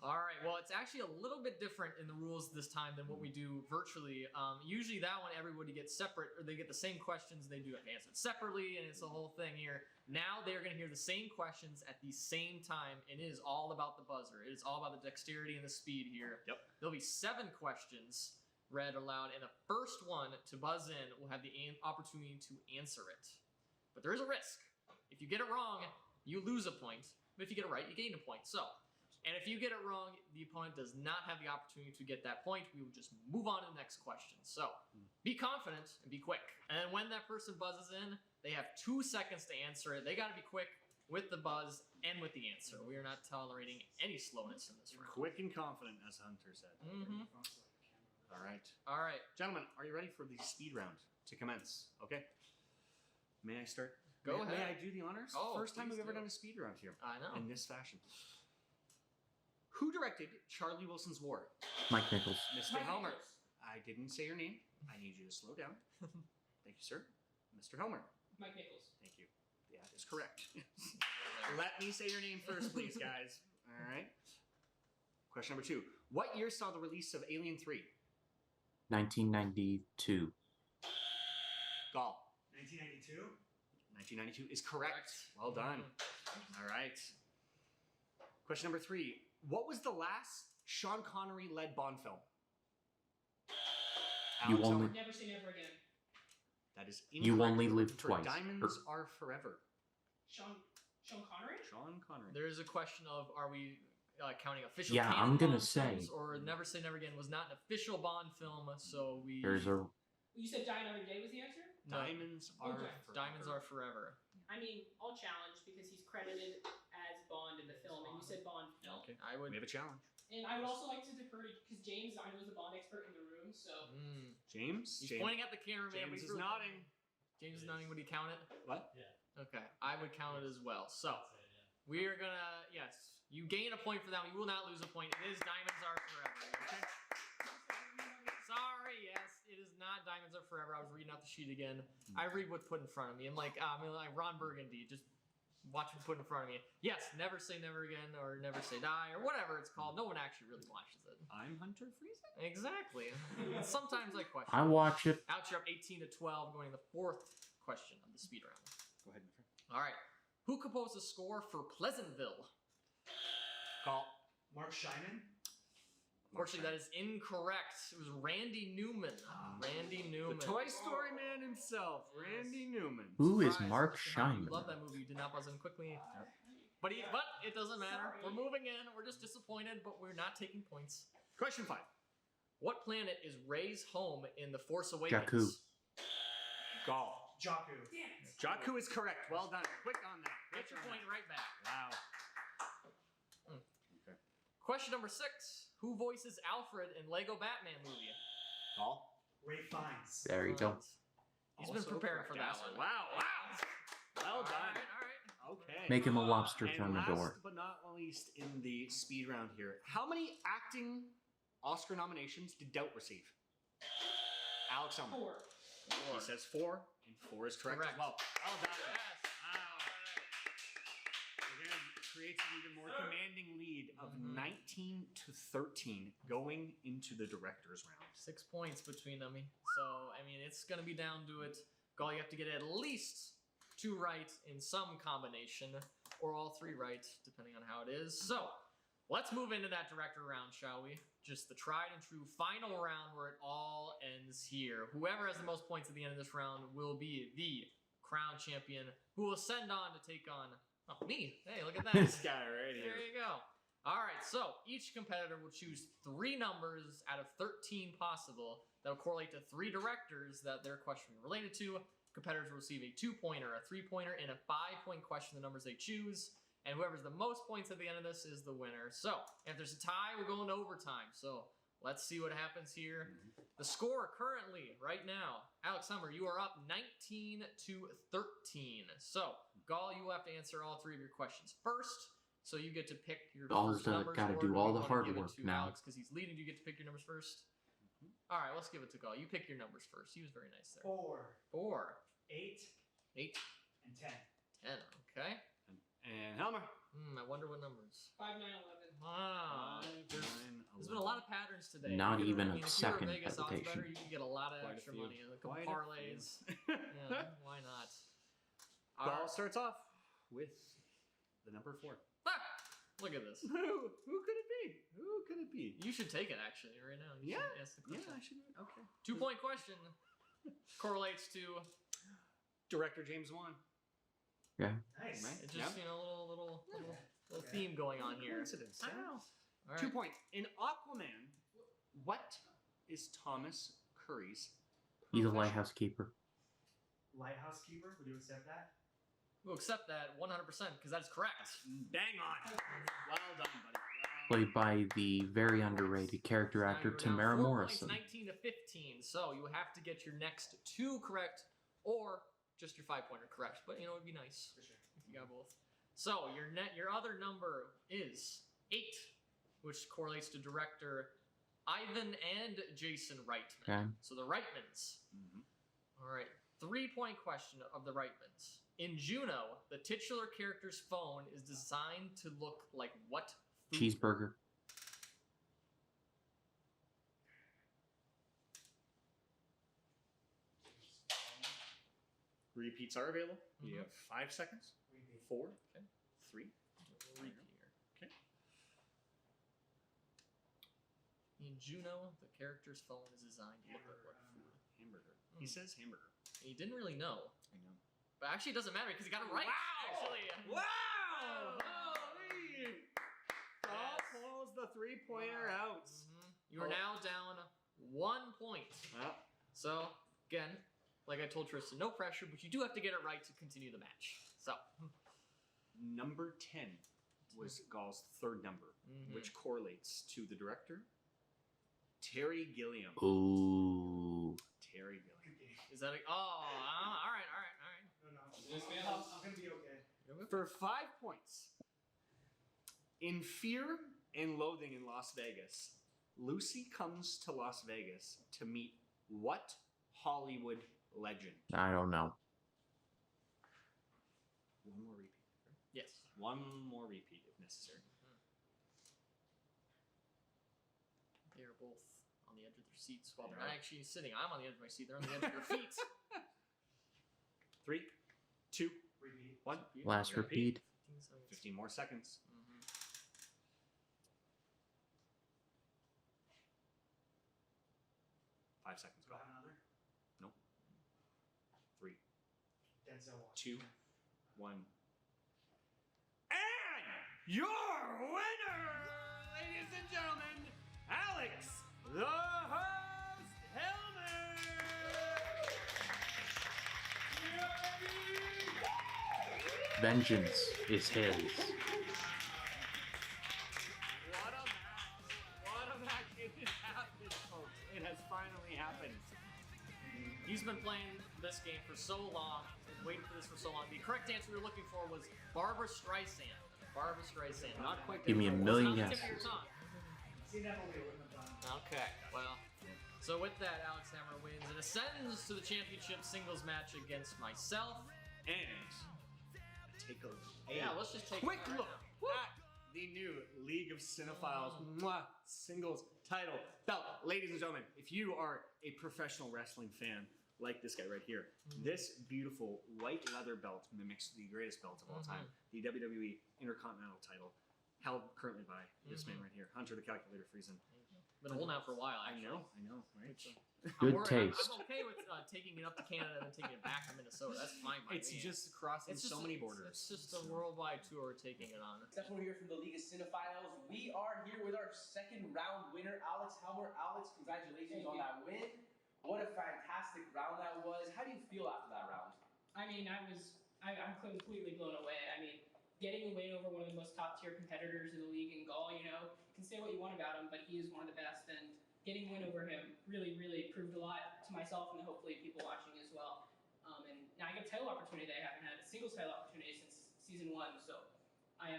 All right. Well, it's actually a little bit different in the rules this time than what we do virtually. Usually that one, everybody gets separate, or they get the same questions, and they do answer it separately, and it's the whole thing here. Now they're going to hear the same questions at the same time, and it is all about the buzzer. It is all about the dexterity and the speed here. Yep. There'll be 7 questions read aloud, and the first one to buzz in will have the opportunity to answer it. But there is a risk. If you get it wrong, you lose a point. But if you get it right, you gain a point. So, and if you get it wrong, the opponent does not have the opportunity to get that point. We will just move on to the next question. So, be confident and be quick. And when that person buzzes in, they have 2 seconds to answer it. They got to be quick with the buzz and with the answer. We are not tolerating any slowness in this round. Quick and confident, as Hunter said. Mm-hmm. All right. All right. Gentlemen, are you ready for the speed round to commence? Okay. May I start? Go May ahead. I do the honors? Oh, First time please we've ever do. done a speed round here. I know. In this fashion. Who directed Charlie Wilson's War? Mike Nichols. Mr. Helmer. I didn't say your name. I need you to slow down. Thank you, sir. Mr. Helmer. Mike Nichols. Thank you. That is correct. Let me say your name first, please, guys. All right. Question number 2. What year saw the release of Alien 3? 1992. Gall. 1992. 1992 is correct. Well done. All right. Question number 3. What was the last Sean Connery-led Bond film? You Alex only- Helmer. Never say never again. That is You incorrect. only live For twice. Diamonds are forever. Sean Connery? Sean Connery. There is a question of, are we counting official Yeah, canon I'm gonna Bond say- films, or Never Say Never Again was not an official Bond film, so we... There's a You said Die Another Day was the answer? No. Diamonds are Okay. forever. Diamonds Are Forever. I mean, I'll challenge because he's credited as Bond in the film, and you said Bond film. Okay. I would... We have a challenge. And I would also like to defer to, because James, I know, is the Bond expert in the room, so. James? He's James. pointing at the camera, man. James but he's is really- nodding. James is nodding. Would he count it? What? Okay, I would count it as well. So, we are gonna, yes, you gain a point for that one. You will not lose a point. It is Diamonds Are Forever. Okay? Sorry, yes, it is not Diamonds Are Forever. I was reading out the sheet again. I read what's put in front of me. I'm like Ron Burgundy. Just watch what's put in front of me. Yes, Never Say Never Again, or Never Say Die, or whatever it's called. No one actually really watches it. I'm Hunter Friesen. Exactly. Sometimes I question. I watch it. Alex, you're up 18 to 12, going to the 4th question of the speed round. Go ahead, my friend. All right. Who composed the score for Pleasantville? Call. Mark Shyman. Unfortunately, that is incorrect. It was Randy Newman. Randy Newman. The Toy Story man himself, Randy Newman. Who is Surprise, Mark Mr. Howard. You Shyman? love that movie. You did not buzz in quickly. But it doesn't matter. We're moving in. We're just disappointed, but we're not taking points. Question 5. What planet is Rey's home in The Force Awakens? Jakku. Gall. Jakku. Jakku is correct. Well done. Quick on that. Get your point right back. Wow. Question number 6. Who voices Alfred in Lego Batman movie? Gall. Ray Fiennes. There you go. He's been Also preparing for correct that answer. one. Wow. Well done. All right. Okay. Make him a lobster And from the last door. but not least in the speed round here, how many acting Oscar nominations did Doubt receive? Alex Helmer. 4. He says 4, and 4 is correct, as well. Well done. Yes. Wow. Again, creates an even more commanding lead of 19 to 13 going into the director's round. 6 points between them. So, I mean, it's going to be down to it. Goal, you have to get at least 2 right in some combination, or all 3 right, depending on how it is. So, let's move into that director round, shall we? Just the tried and true final round where it all ends here. Whoever has the most points at the end of this round will be the crown champion, who will send on to take on me. Hey, look at that. This guy right here. There you go. All right, so each competitor will choose 3 numbers out of 13 possible that will correlate to 3 directors that their question is related to. Competitors will receive a 2-pointer, a 3-pointer, and a 5-point question, the numbers they choose. And whoever's the most points at the end of this is the winner. So, if there's a tie, we'll go into overtime. So, let's see what happens here. The score currently, right now, Alex Hummer, you are up 19 to 13. So, Gall, you will have to answer all 3 of your questions first. So, you get to pick your Gall's first numbers. gotta or do all the we wanna hard give it work to now. Alex, because he's leading. You get to pick your numbers first. All right, let's give it to Gall. You pick your numbers first. He was very nice there. 4, 4, 8, 8, and 10. 10. Okay. And Helmer. I wonder what numbers. 5, 9, 11. Wow. There's been a lot of patterns today. Not even a if you're a second Vegas odds hesitation. better, you can get a lot of Quite a extra few. money. A couple Quite a parlays. Yeah, why not? Ball starts off with the number 4. Ah, look at this. Who could it be? Who could it be? You should take it actually right now. You should ask the Yeah, question. I should. Okay. 2-point question correlates to Director James Wan. Okay. Nice. Right? it's just little theme going on here. Coincidence. I don't know. All 2 right. point. In Aquaman, what is Thomas Curry's He's a profession? lighthouse keeper. Lighthouse keeper, would you accept that? We'll accept that 100% because that's correct. Bang on. Well done, buddy. Played by the very underrated character Now actor you're down Tamara 4 Morrison. Points, 19 to 15. So you have to get your next 2 correct or just your 5-pointer correct. But it would be nice For sure. if you got both. So your other number is 8, which correlates to director Ivan and Jason Reitman. Okay. So the Reitmans. All right. 3-point question of the Reitmans. In Juno, the titular character's phone is designed to look like what food? Cheeseburger. Repeats are available. You have 5 seconds. Repeat. 4. Okay. 3. Repeat here. Okay. In Juno, the character's phone is designed to look like what food? Hamburger. He says hamburger. He didn't really know. I know. But actually, it doesn't matter because he got it right. Wow! Actually. Wow! Holy! Paul pulls the 3-pointer out. You are now down 1 point. Well, So, again, like I told Tristan, no pressure, but you do have to get it right to continue the match. So, number 10 was Gall's third number, which correlates to the director, Terry Gilliam. Ooh. Terry Gilliam. is that a. Oh, all right. No, I'm gonna be okay. For 5 points. In Fear and Loathing in Las Vegas, Lucy comes to Las Vegas to meet what Hollywood legend? I don't know. One more repeat. Yes. One more repeat if necessary. They are both on the edge of their seats while they're not actually sitting. I'm on the edge of my seat. They're on the edge of their feet. 3, 2, Repeat. 1. Last repeat. 15 more seconds. 5 seconds. Do I have another? Nope. 3, Denzel Washington. 2, 1. And your winner, ladies and gentlemen, Alex, the host, Helmer. Vengeance is his. What a match. What a match. It has happened, folks. It has finally happened. He's been playing this game for so long, waiting for this for so long. The correct answer we were looking for was Barbara Streisand. Barbara Streisand. Not quite. Give me a It's million on the tip of your guesses. tongue. See that movie, I wouldn't have done. Okay, well. So with that, Alex Hammer wins and ascends to the championship singles match against myself. And take a Yeah, let's just take quick it right look now. at the new League of Cinephiles singles title belt. Ladies and gentlemen, if you are a professional wrestling fan like this guy right here, this beautiful white leather belt mimics the greatest belt of all time, the WWE Intercontinental title, held currently by this man right here, Hunter the Calculator Friesen. Been holding out for a while, I actually. know, right? Good I'm taste. I'm okay with taking it up to Canada and then taking it back to Minnesota. That's fine by It's me. just crossing It's so just many a- borders. It's just a worldwide tour we're taking it on. Stefan here from the League of Cinephiles. We are here with our second round winner, Alex Helmer. Alex, congratulations on that win. What a fantastic round that was. How do you feel after that round? I mean, I'm completely blown away. I mean, getting a win over one of the most top tier competitors in the league in Gaul, you know, you can say what you want about him, but he is one of the best, and getting a win over him really, really proved a lot to myself and hopefully people watching as well. And now I get a title opportunity that I haven't had, a singles title opportunity since season 1, so I'm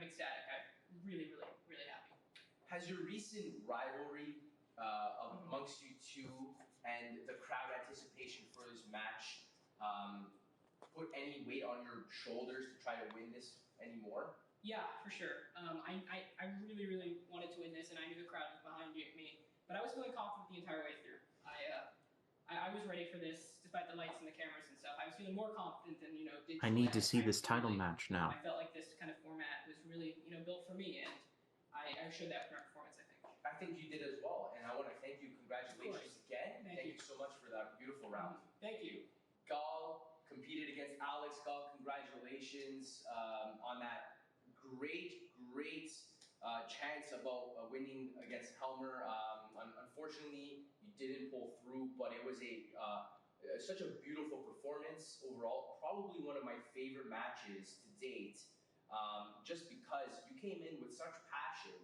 ecstatic. I'm really, really, really happy. Has your recent rivalry amongst you two and the crowd anticipation for this match put any weight on your shoulders to try to win this anymore? Yeah, for sure. I really, really wanted to win this, and I knew the crowd was behind me. But I was feeling confident the entire way through. I was ready for this, despite the lights and the cameras and stuff. I was feeling more confident than I digitally. need to see this title match now. I felt like this kind of format was really built for me, and I showed that in our performance. I think you did as well, and I want to thank you. Congratulations again. Thank you so much for that beautiful round. Thank you. Gall competed against Alex. Gall, congratulations on that great chance about winning against Helmer. Unfortunately, you didn't pull through, but it was such a beautiful performance overall. Probably one of my favorite matches to date, just because you came in with such passion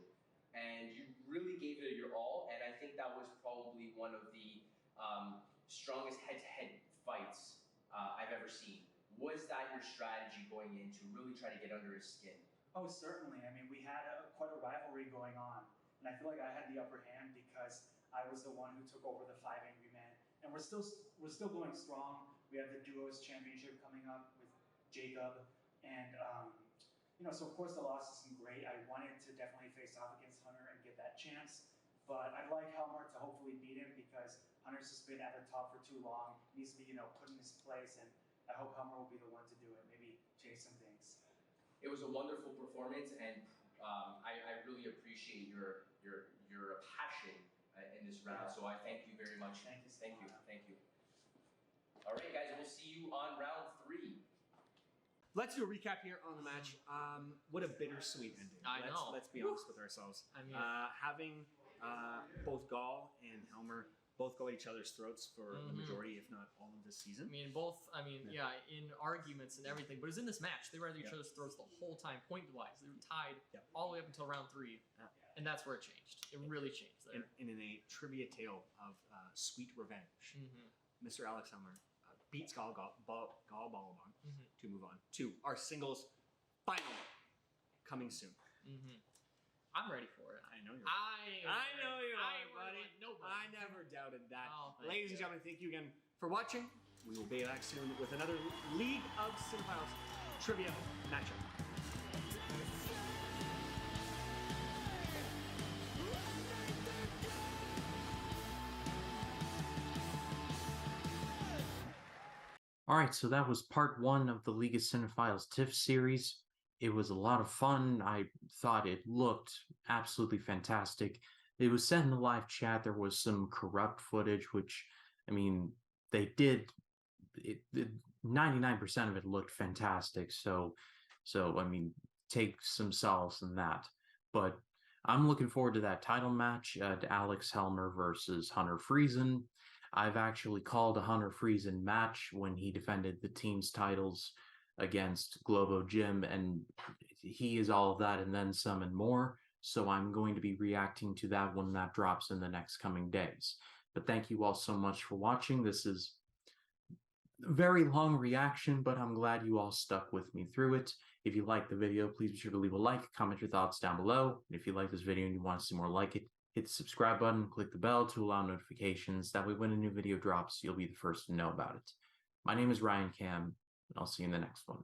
and you really gave it your all. And I think that was probably one of the strongest head-to-head fights I've ever seen. Was that your strategy going in to really try to get under his skin? Oh, certainly. I mean, we had quite a rivalry going on, and I feel like I had the upper hand because I was the one who took over the 5 Angry Men, and we're still going strong. We have the Duos Championship coming up with Jacob, and so of course the loss isn't great. I wanted to definitely face off against Hunter and get that chance, but I'd like Helmer to hopefully beat him because Hunter's just been at the top for too long. He needs to be put in his place, and I hope Helmer will be the one to do it. Maybe change some things. It was a wonderful performance, and I really appreciate your passion in this round. So I thank you very much. Thank you. All right, guys, we'll see you on round 3. Let's do a recap here on the match. What a bittersweet ending. Let's be honest with ourselves. I mean, having both Gall and Helmer both go at each other's throats for the majority, if not all of this season. in arguments and everything, but it was in this match. They were at each other's throats the whole time, point-wise. They were tied all the way up until round 3, and that's where it changed. It really changed there. And in a trivia tale of sweet revenge, Mr. Alex Helmer beats Gall Ballabon to move on to our singles final coming soon. I'm ready for it. I know you are, buddy. I never doubted that. Ladies and gentlemen, thank you again for watching. We will be back soon with another League of Cinephiles trivia matchup. All right, so that was part 1 of the League of Cinephiles TIFF series. It was a lot of fun. I thought it looked absolutely fantastic. It was said in the live chat there was some corrupt footage, which, I mean, they did. 99% of it looked fantastic. So I mean, take some solace in that. But I'm looking forward to that title match, to Alex Helmer versus Hunter Friesen. I've actually called a Hunter Friesen match when he defended the team's titles against Globo Jim, and he is all of that and then some and more. So I'm going to be reacting to that when that drops in the next coming days. But thank you all so much for watching. This is a very long reaction, but I'm glad you all stuck with me through it. If you like the video, please be sure to leave a like, comment your thoughts down below. And if you like this video and you want to see more like it, hit the subscribe button, click the bell to allow notifications. That way when a new video drops, you'll be the first to know about it. My name is Ryan Cam, and I'll see you in the next one.